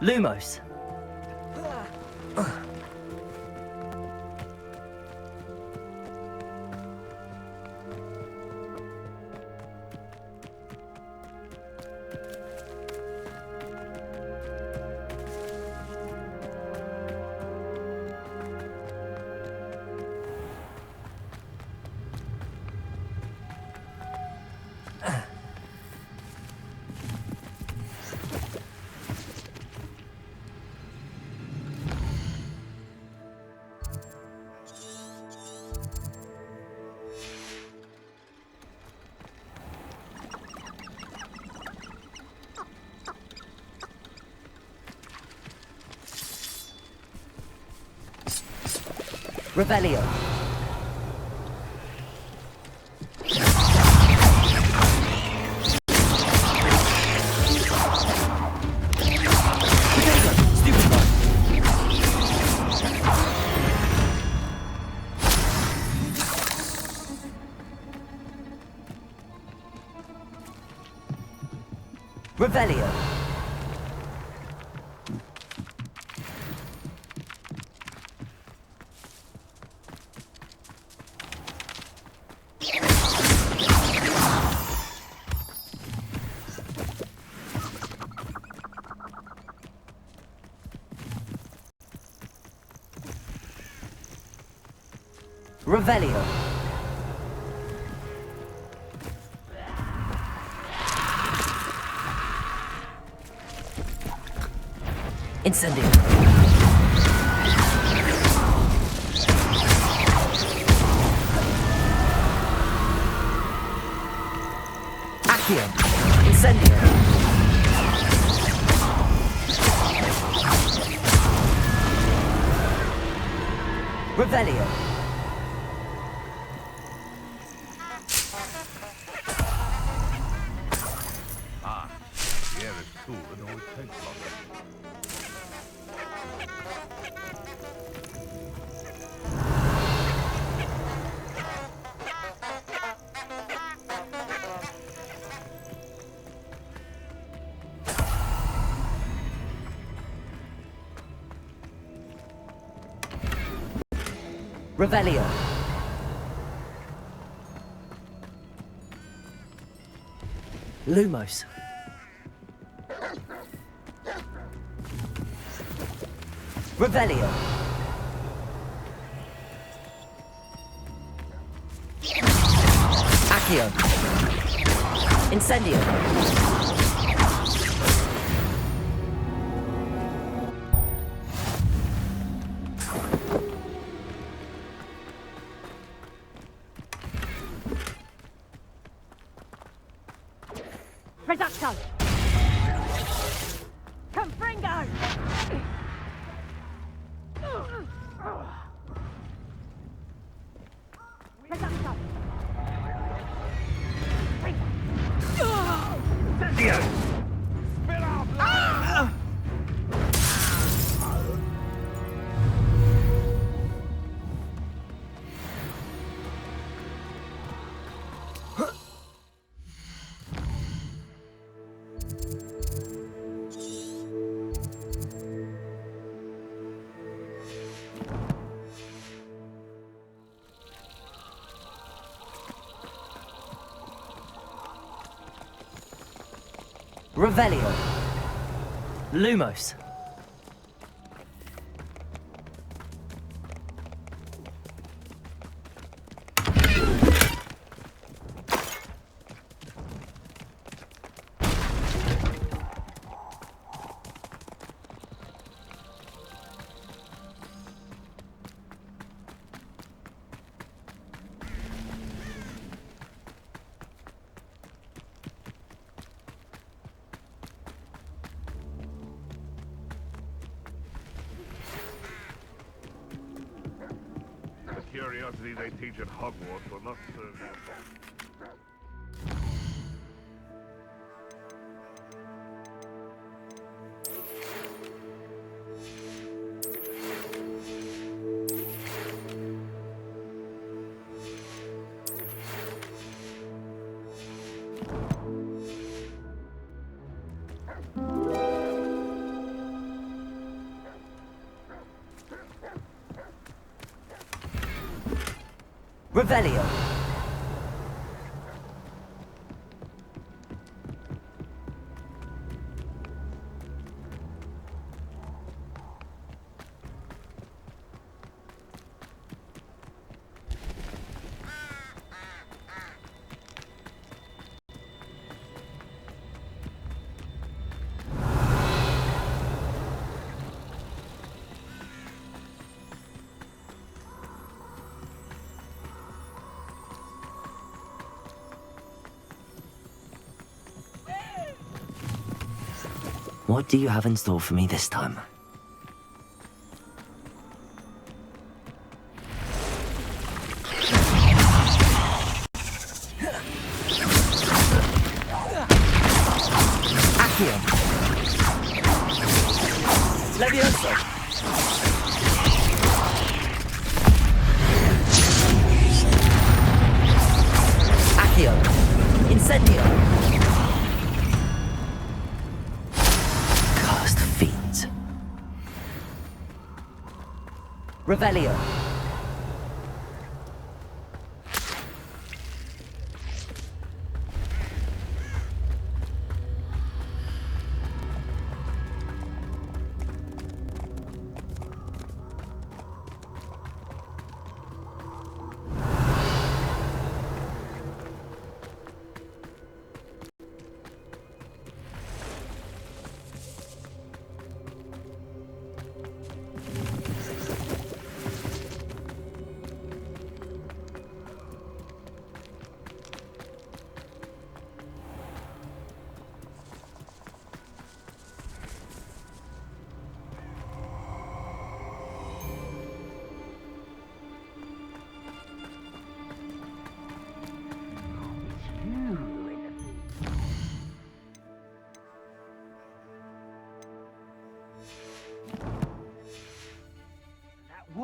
Lumos. Revelio. Revelio. Revelio. Incendio. Accio. Incendio. Revelio. Ah, the air is cool and always takes longer. Revelio. Lumos. Revelio. Accio. Incendio. Reducto! Confringo! Reducto! Incendio! Spit out! Revelio. Lumos. The curiosity they teach at Hogwarts will not serve you. Revelio. What do you have in store for me this time? Accio. Levioso. Accio. Incendio. Cursed fiends. Revelio.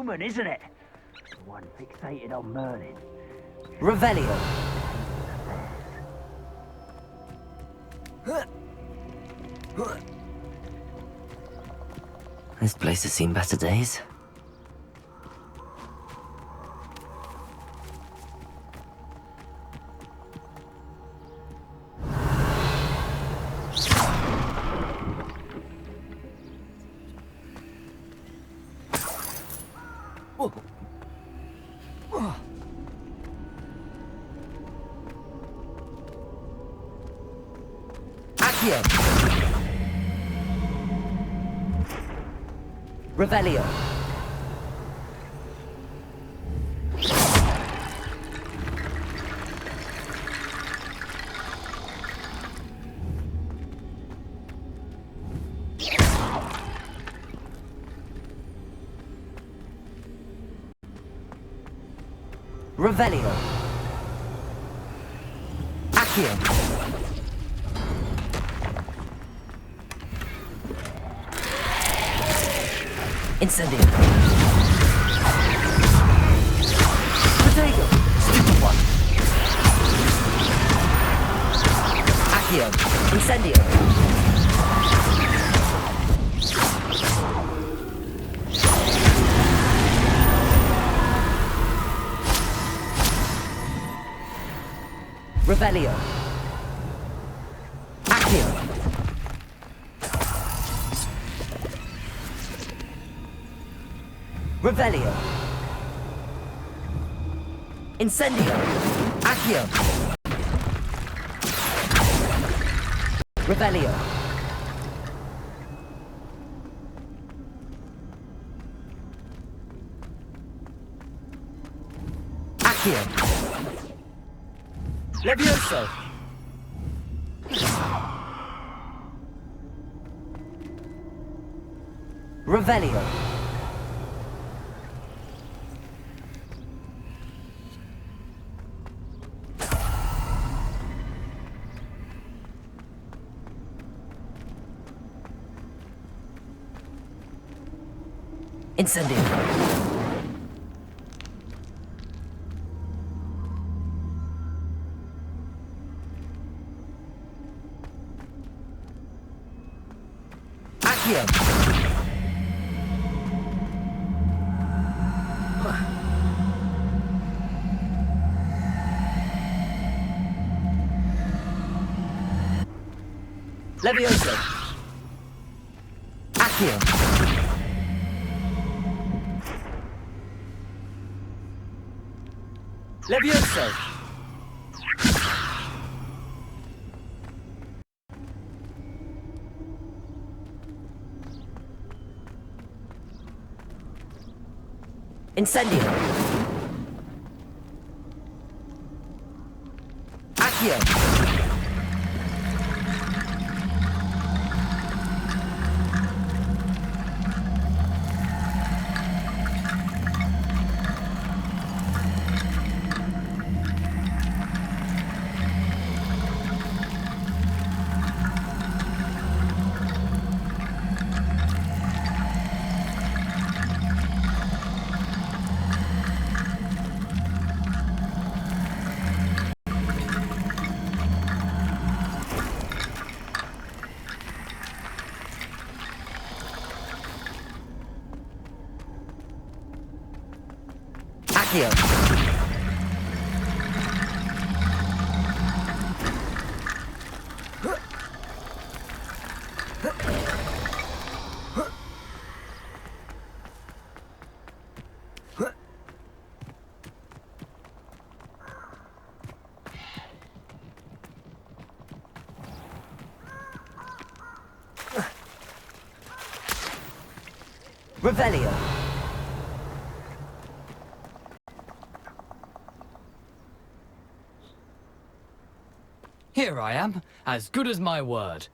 woman, isn't it? The one fixated on Merlin. Revelio. This place has seen better days. Accio. Revelio. Revelio. Accio. Incendio. Protego. Stupid one. Accio. Incendio. Revelio. Accio. Revelio. Incendio. Accio. Revelio. Accio. Levioso. Revelio. Incendio. Accio. Levioso. Accio. Levioso. Incendio. Accio. Accio. Revelio. Here I am, as good as my word.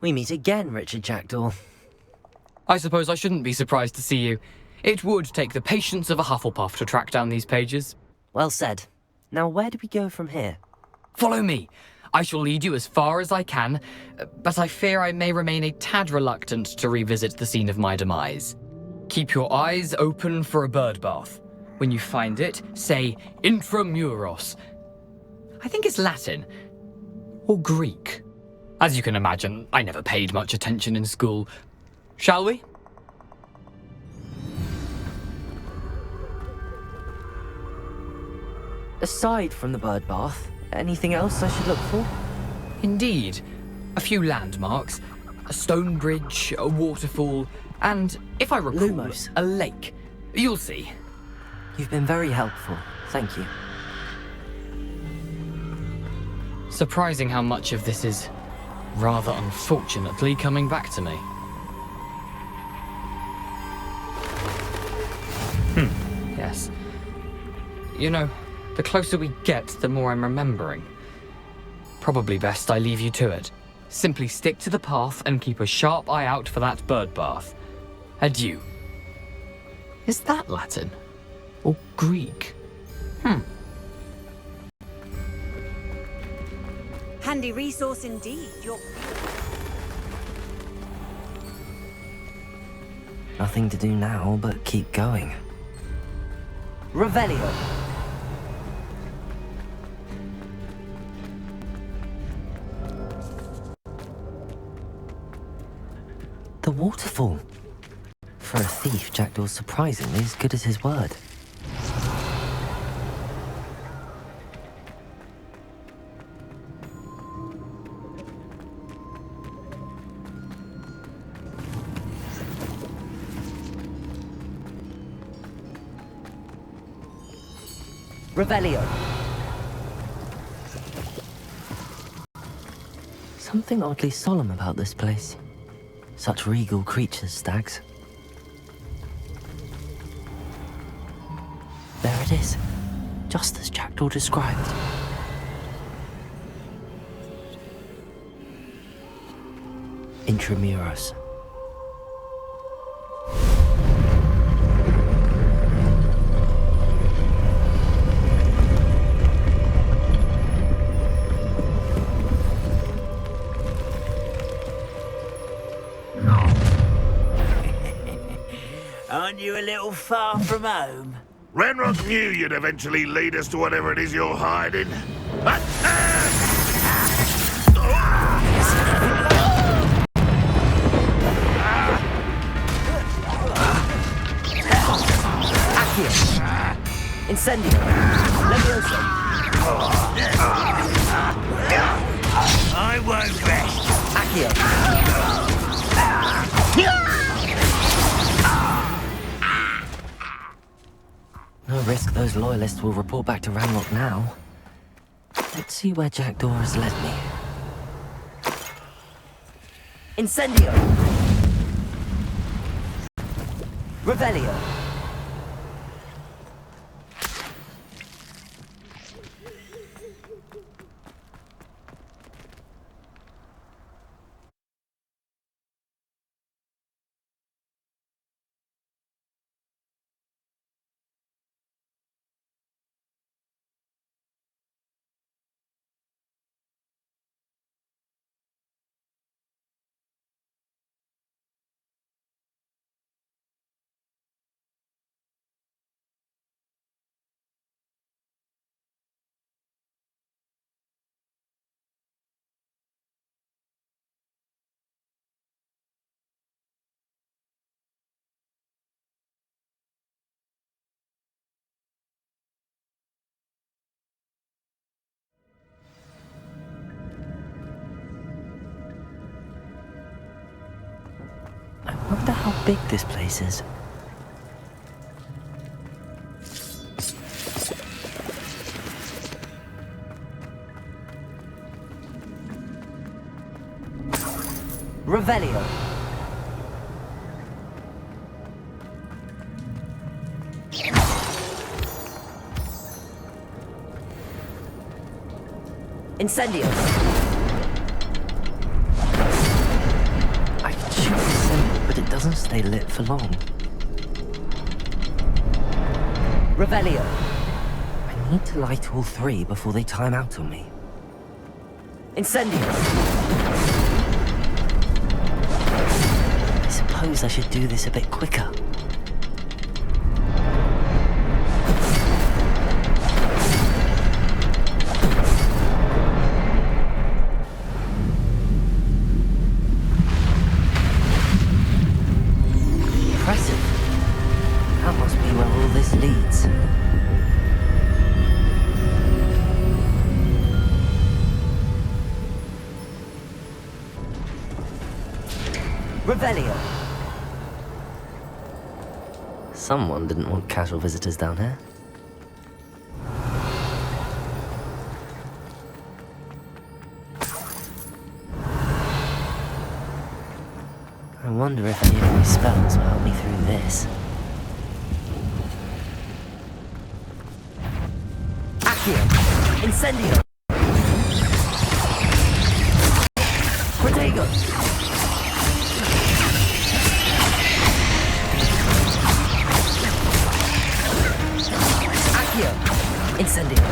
We meet again, Richard Jackdaw. I suppose I shouldn't be surprised to see you. It would take the patience of a Hufflepuff to track down these pages. Well said. Now where do we go from here? Follow me. I shall lead you as far as I can, but I fear I may remain a tad reluctant to revisit the scene of my demise. Keep your eyes open for a bird bath. When you find it, say intramuros. I think it's Latin. Or Greek. As you can imagine, I never paid much attention in school. Shall we? Aside from the bird bath, anything else I should look for? Indeed. A few landmarks, a stone bridge, a waterfall, and, if I recall, Lumos. a lake. You'll see. You've been very helpful. Thank you. Surprising how much of this is, rather unfortunately, coming back to me. Yes. You know, the closer we get, the more I'm remembering. Probably best I leave you to it. Simply stick to the path and keep a sharp eye out for that bird bath. Adieu. Is that Latin? Or Greek? Handy resource indeed. Nothing to do now but keep going. Revelio. The waterfall. For a thief, Jackdaw's surprisingly as good as his word. Revelio. Something oddly solemn about this place. Such regal creatures, stags. There it is, just as Jackdaw described. Intramuros. Aren't you a little far from home? Ranrock knew you'd eventually lead us to whatever it is you're hiding. Incendio. Levioso. I won't rest. Accio. No risk those loyalists will report back to Ranrock now. Let's see where Jackdaw has led me. Incendio! Revelio! I wonder how big this place is. Revelio. Incendios. I can shoot this symbol, but it doesn't stay lit for long. Revelio. I need to light all three before they time out on me. Incendio. I suppose I should do this a bit quicker. Impressive. That must be where all this leads. Revelio. Someone didn't want casual visitors down here. I wonder if any of my spells will help me through this. Accio! Incendio! Protego! Accio! Incendio!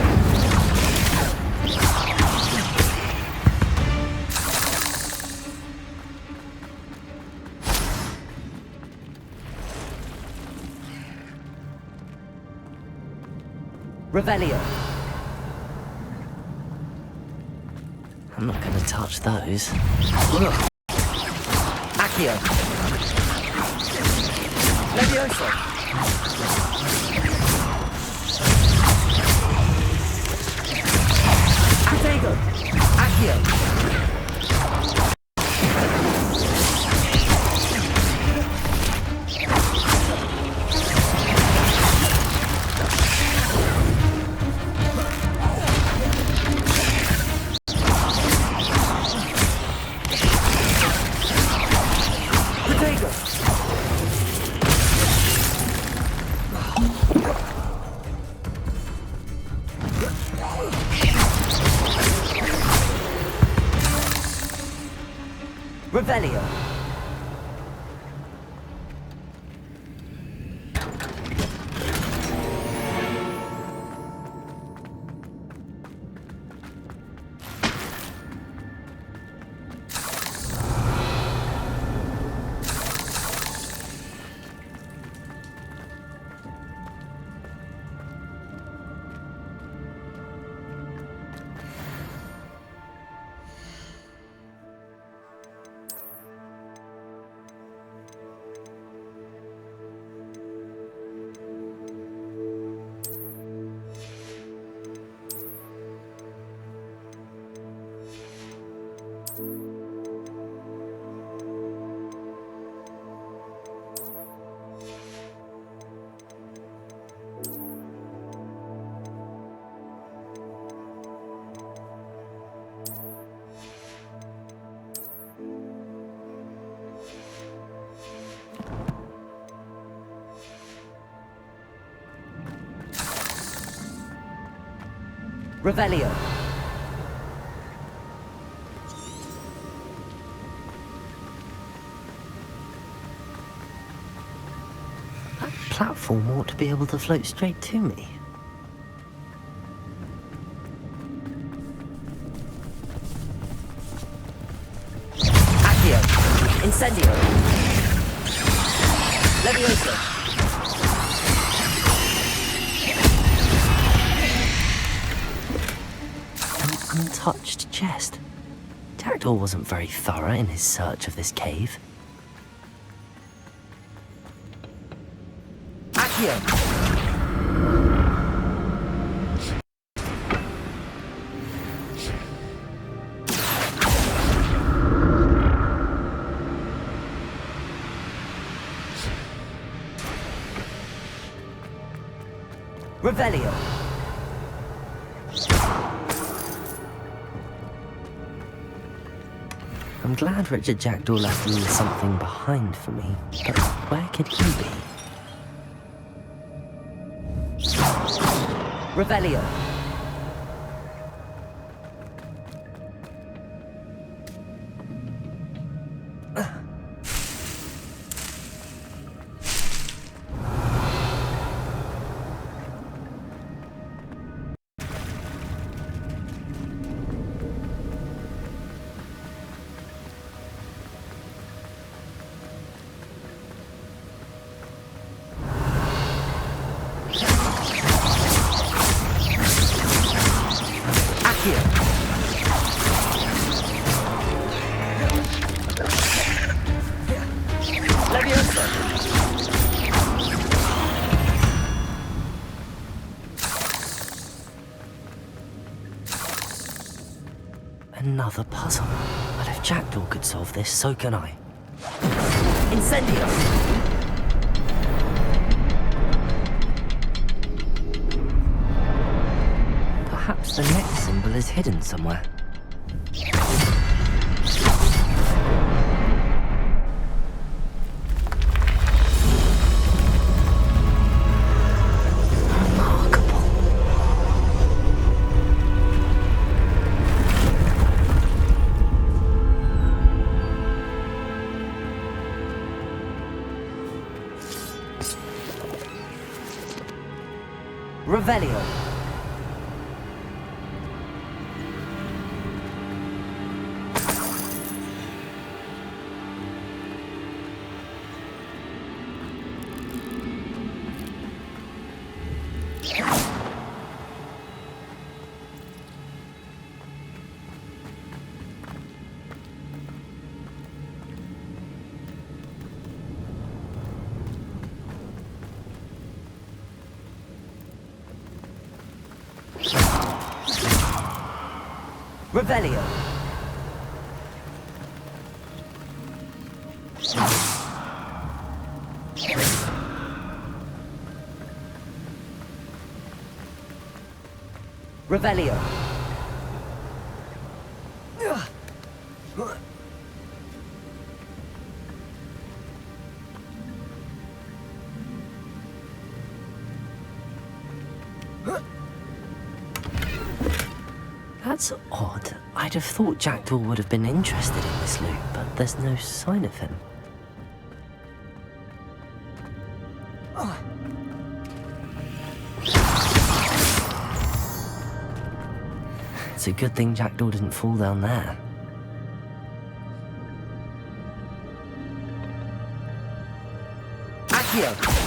Revelio. I'm not gonna touch those. Ugh. Accio. Levioso. Protego. Accio. Revelio. Revelio. That platform ought to be able to float straight to me. Accio. Incendio. Levioso. Untouched chest. Jackdaw wasn't very thorough in his search of this cave. Accio! Revelio! I'm glad Richard Jackdaw left a little something behind for me, but where could he be? Revelio. Another puzzle. But if Jackdaw could solve this, so can I. Incendio! Perhaps the next symbol is hidden somewhere. Revelio. Revelio. Revelio. That's odd. I'd have thought Jackdaw would have been interested in this loot, but there's no sign of him. It's a good thing Jackdaw didn't fall down there. Accio!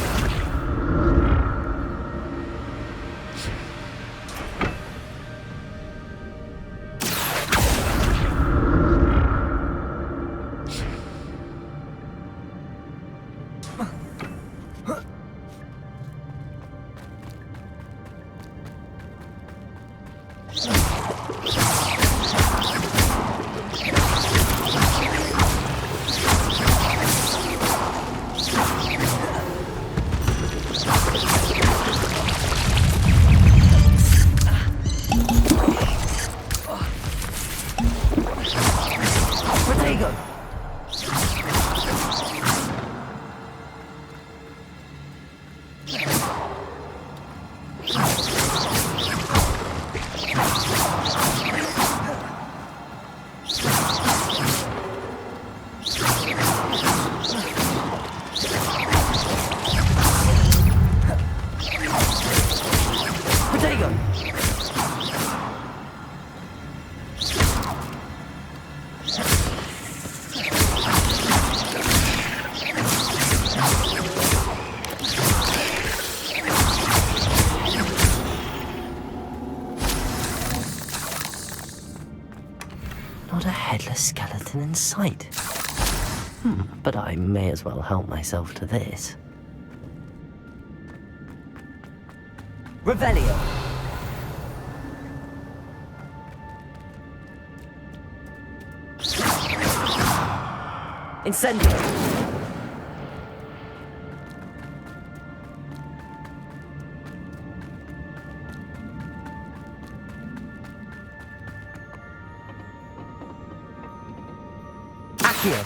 Not a headless skeleton in sight. But I may as well help myself to this. Revelio. Incendio. Accio.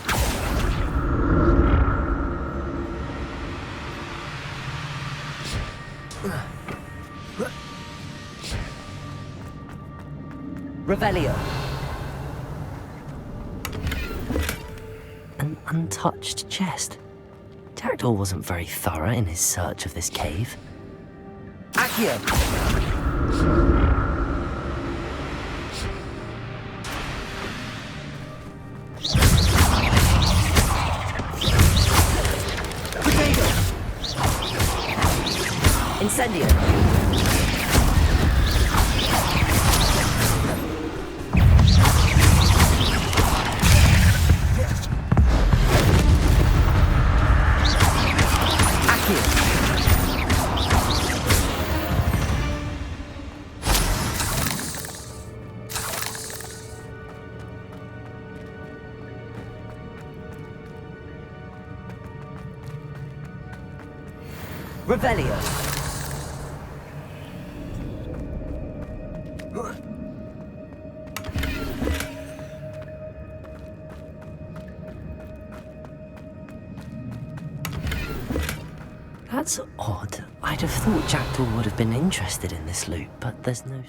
Revelio. An untouched chest. Jackdaw wasn't very thorough in his search of this cave. Accio. Incendio. Revelio. That's odd. I'd have thought Jackdaw would have been interested in this loot, but there's no...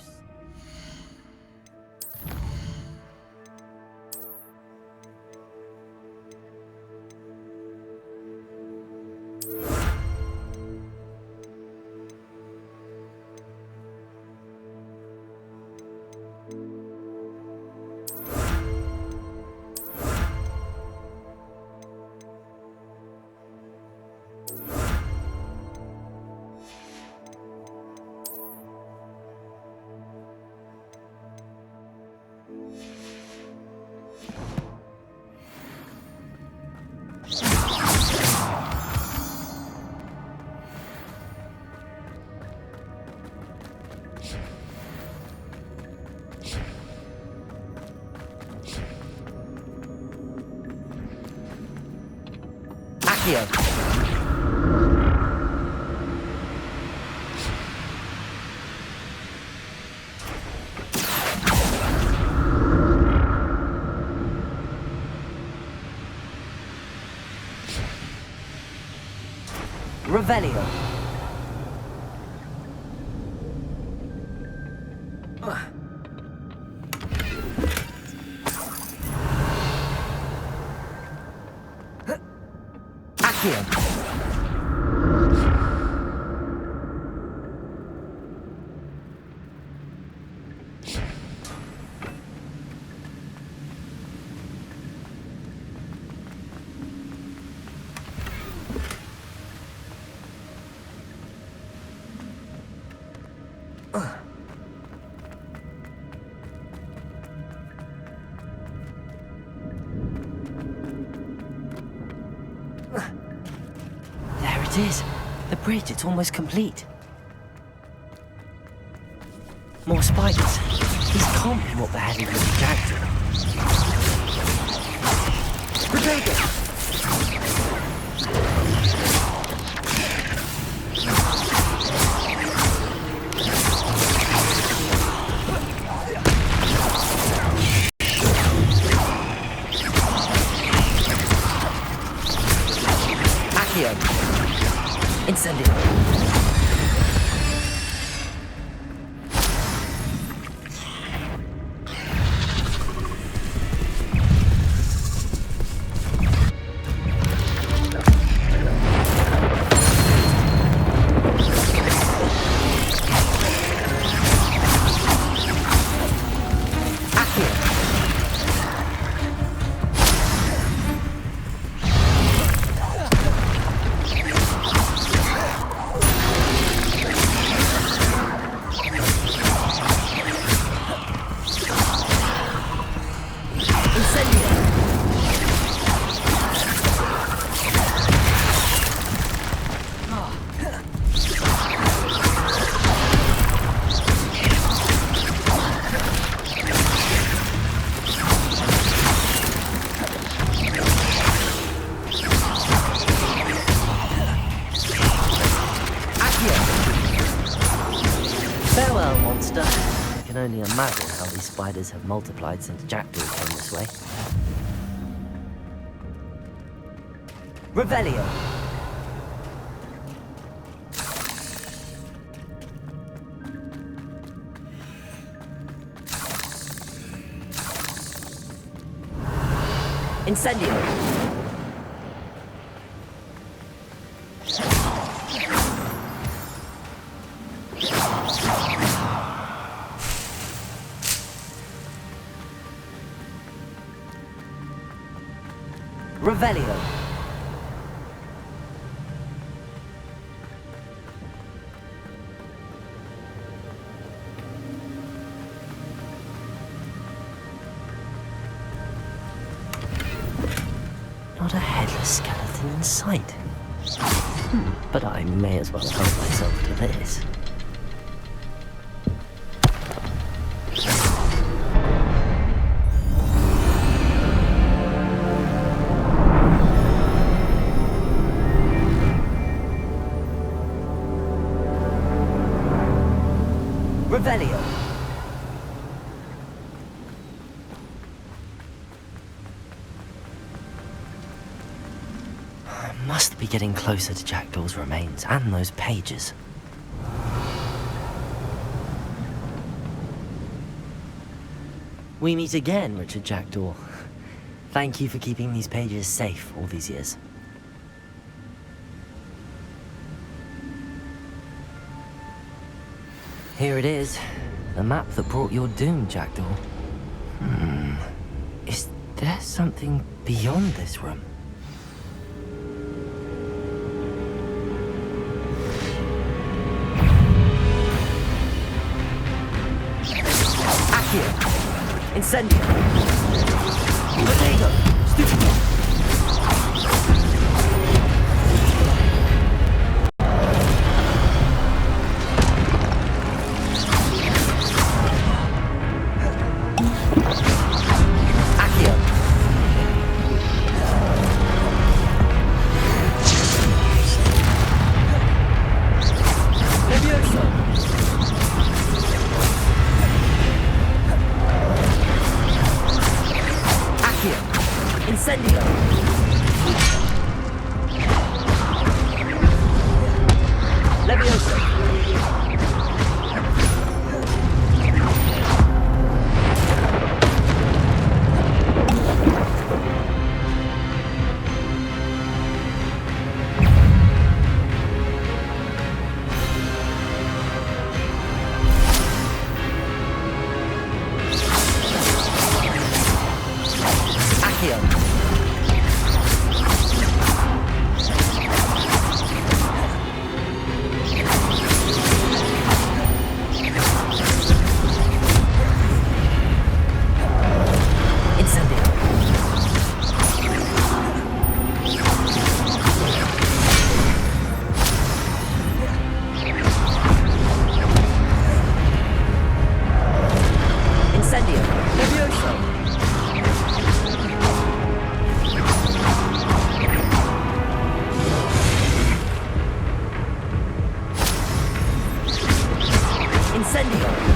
Revelio. Accio. There it is. The bridge, it's almost complete. More spiders. These can't be what the heavy bloody Jackdaw. Rodrigo! Incendio. Farewell, monster. I can only imagine how these spiders have multiplied since Jackdaw came this way. Revelio. Incendio. Revelio. Not a headless skeleton in sight. But I may as well help myself to this. Revelio. I must be getting closer to Jackdaw's remains and those pages. We meet again, Richard Jackdaw. Thank you for keeping these pages safe all these years. Here it is. The map that brought your doom, Jackdaw. Is there something beyond this room? Accio! Incendio! Bodego! Stupido! Incendio! Levioso! Accio! Incendio! Levioso! Incendio!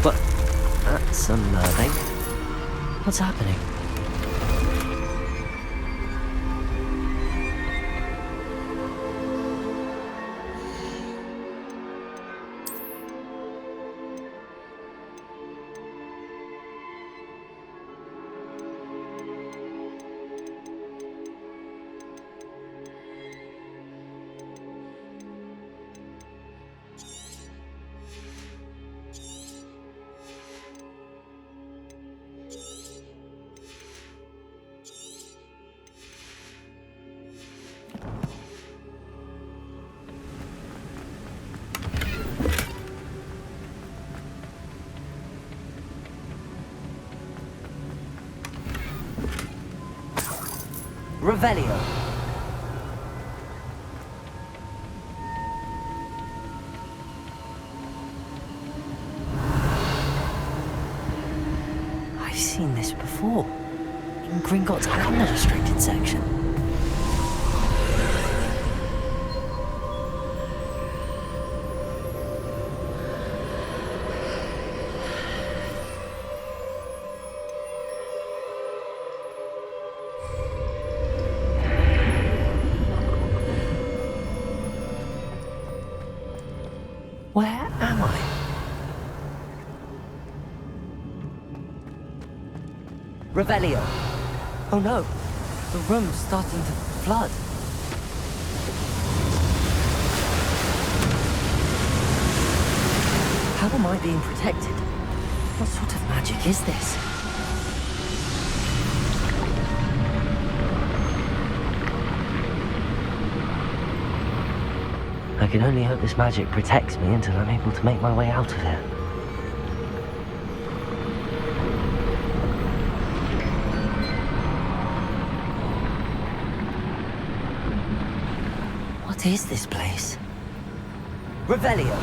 But that's unnerving. What's happening? Revelio. I've seen this before. In Gringotts and the restricted section. Where am I? Revelio. Oh no, the room's starting to flood. How am I being protected? What sort of magic is this? I can only hope this magic protects me until I'm able to make my way out of here. What is this place? Revelio!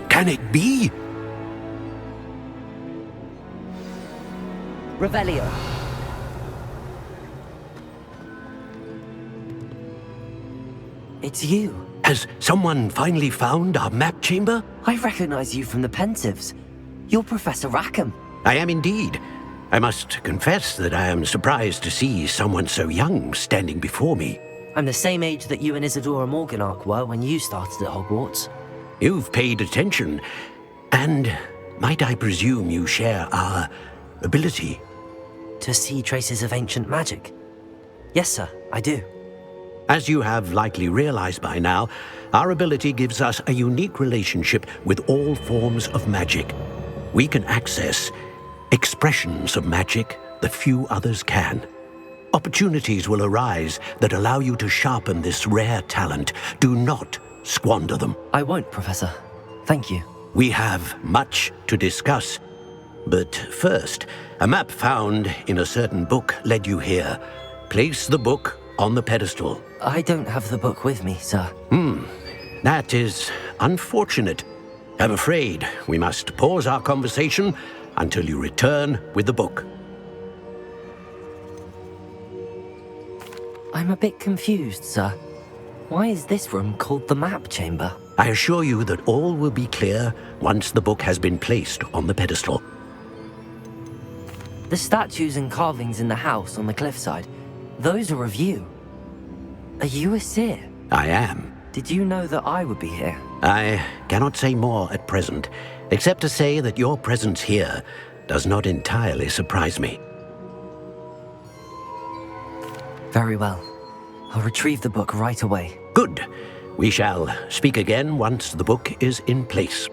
Can it be? Revelio. It's you. Has someone finally found our map chamber? I recognize you from the Pensives. You're Professor Rackham. I am indeed. I must confess that I am surprised to see someone so young standing before me. I'm the same age that you and Isadora Morganach were when you started at Hogwarts. You've paid attention, and might I presume you share our ability? To see traces of ancient magic? Yes, sir, I do. As you have likely realized by now, our ability gives us a unique relationship with all forms of magic. We can access expressions of magic that few others can. Opportunities will arise that allow you to sharpen this rare talent. Do not squander them. I won't, Professor. Thank you. We have much to discuss. But first, a map found in a certain book led you here. Place the book on the pedestal. I don't have the book with me, sir. That is unfortunate. I'm afraid we must pause our conversation until you return with the book. I'm a bit confused, sir. Why is this room called the map chamber? I assure you that all will be clear once the book has been placed on the pedestal. The statues and carvings in the house on the cliffside, those are of you. Are you a seer? I am. Did you know that I would be here? I cannot say more at present, except to say that your presence here does not entirely surprise me. Very well. I'll retrieve the book right away. Good. We shall speak again once the book is in place.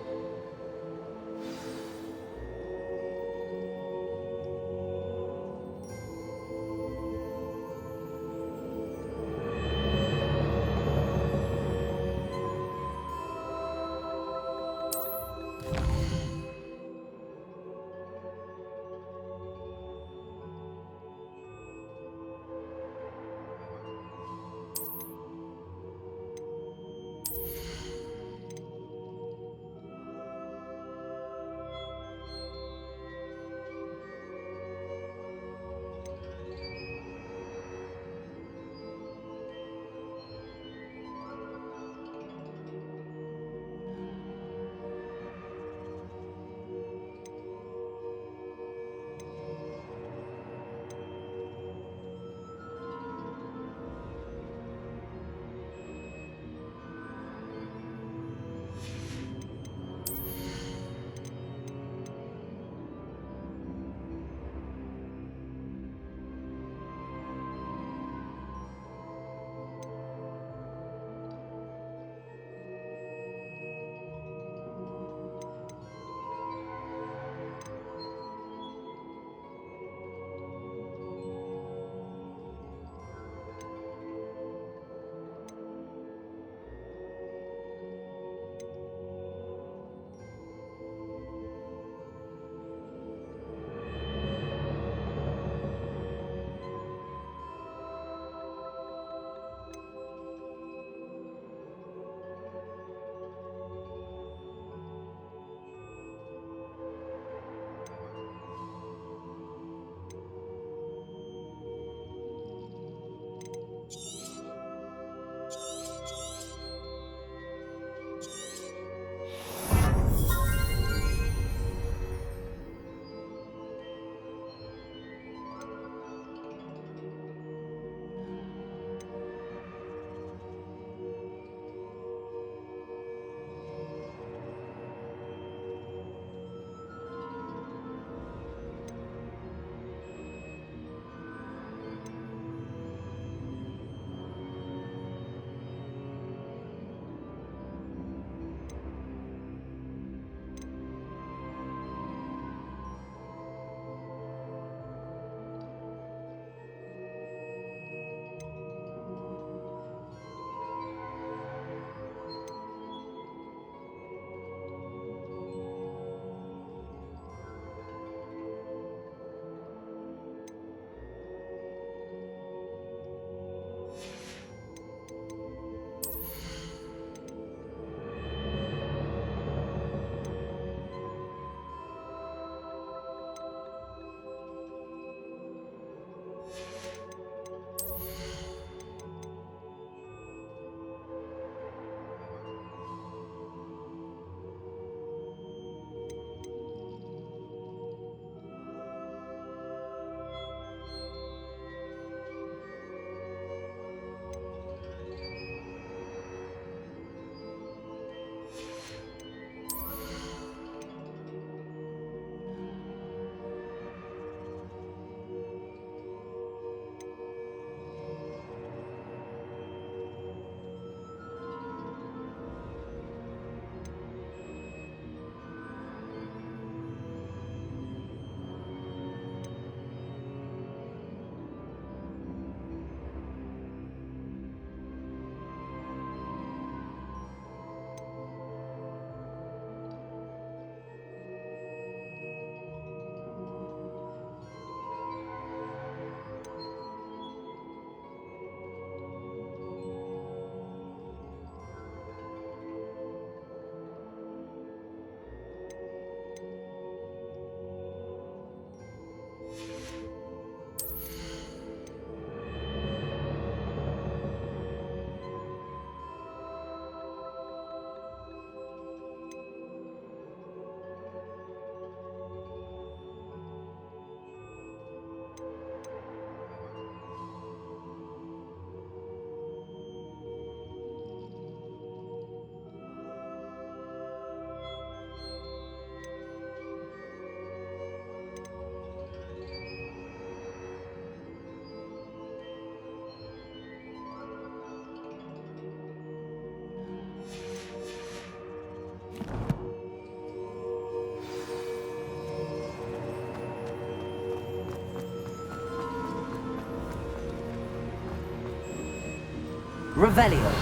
Revelio.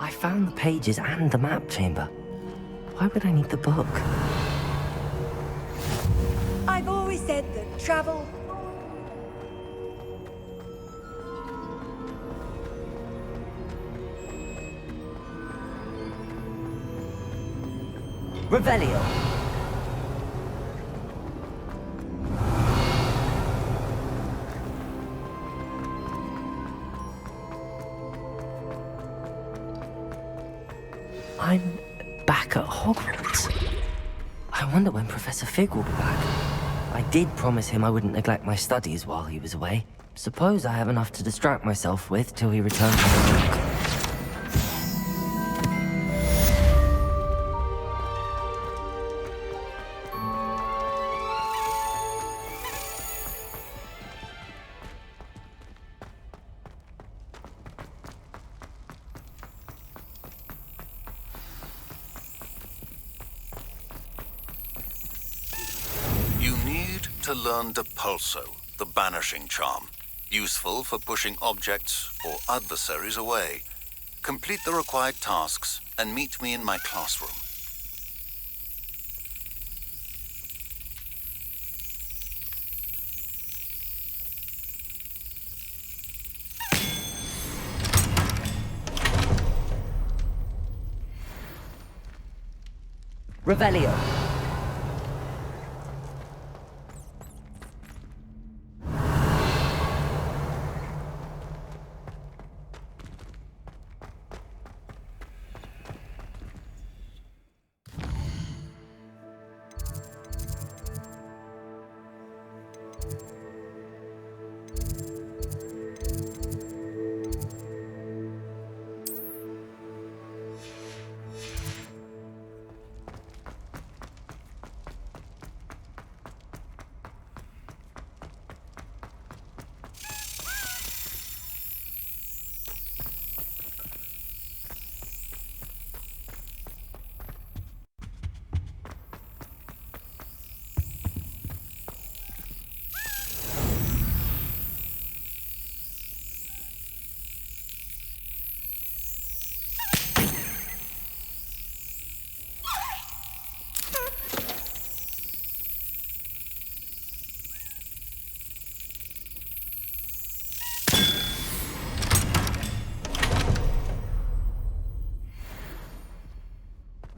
I found the pages and the map chamber. Why would I need the book? I've always said that travel... Revelio. I'm back at Hogwarts. I wonder when Professor Fig will be back. I did promise him I wouldn't neglect my studies while he was away. Suppose I have enough to distract myself with till he returns from the book. You need to learn Depulso, the banishing charm. Useful for pushing objects or adversaries away. Complete the required tasks and meet me in my classroom. Revelio.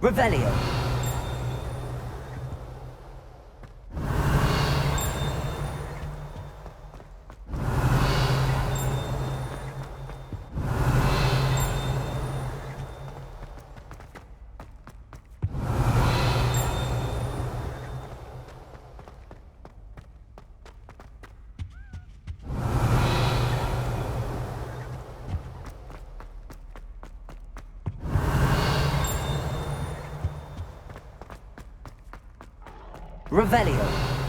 Revelio. Revelio.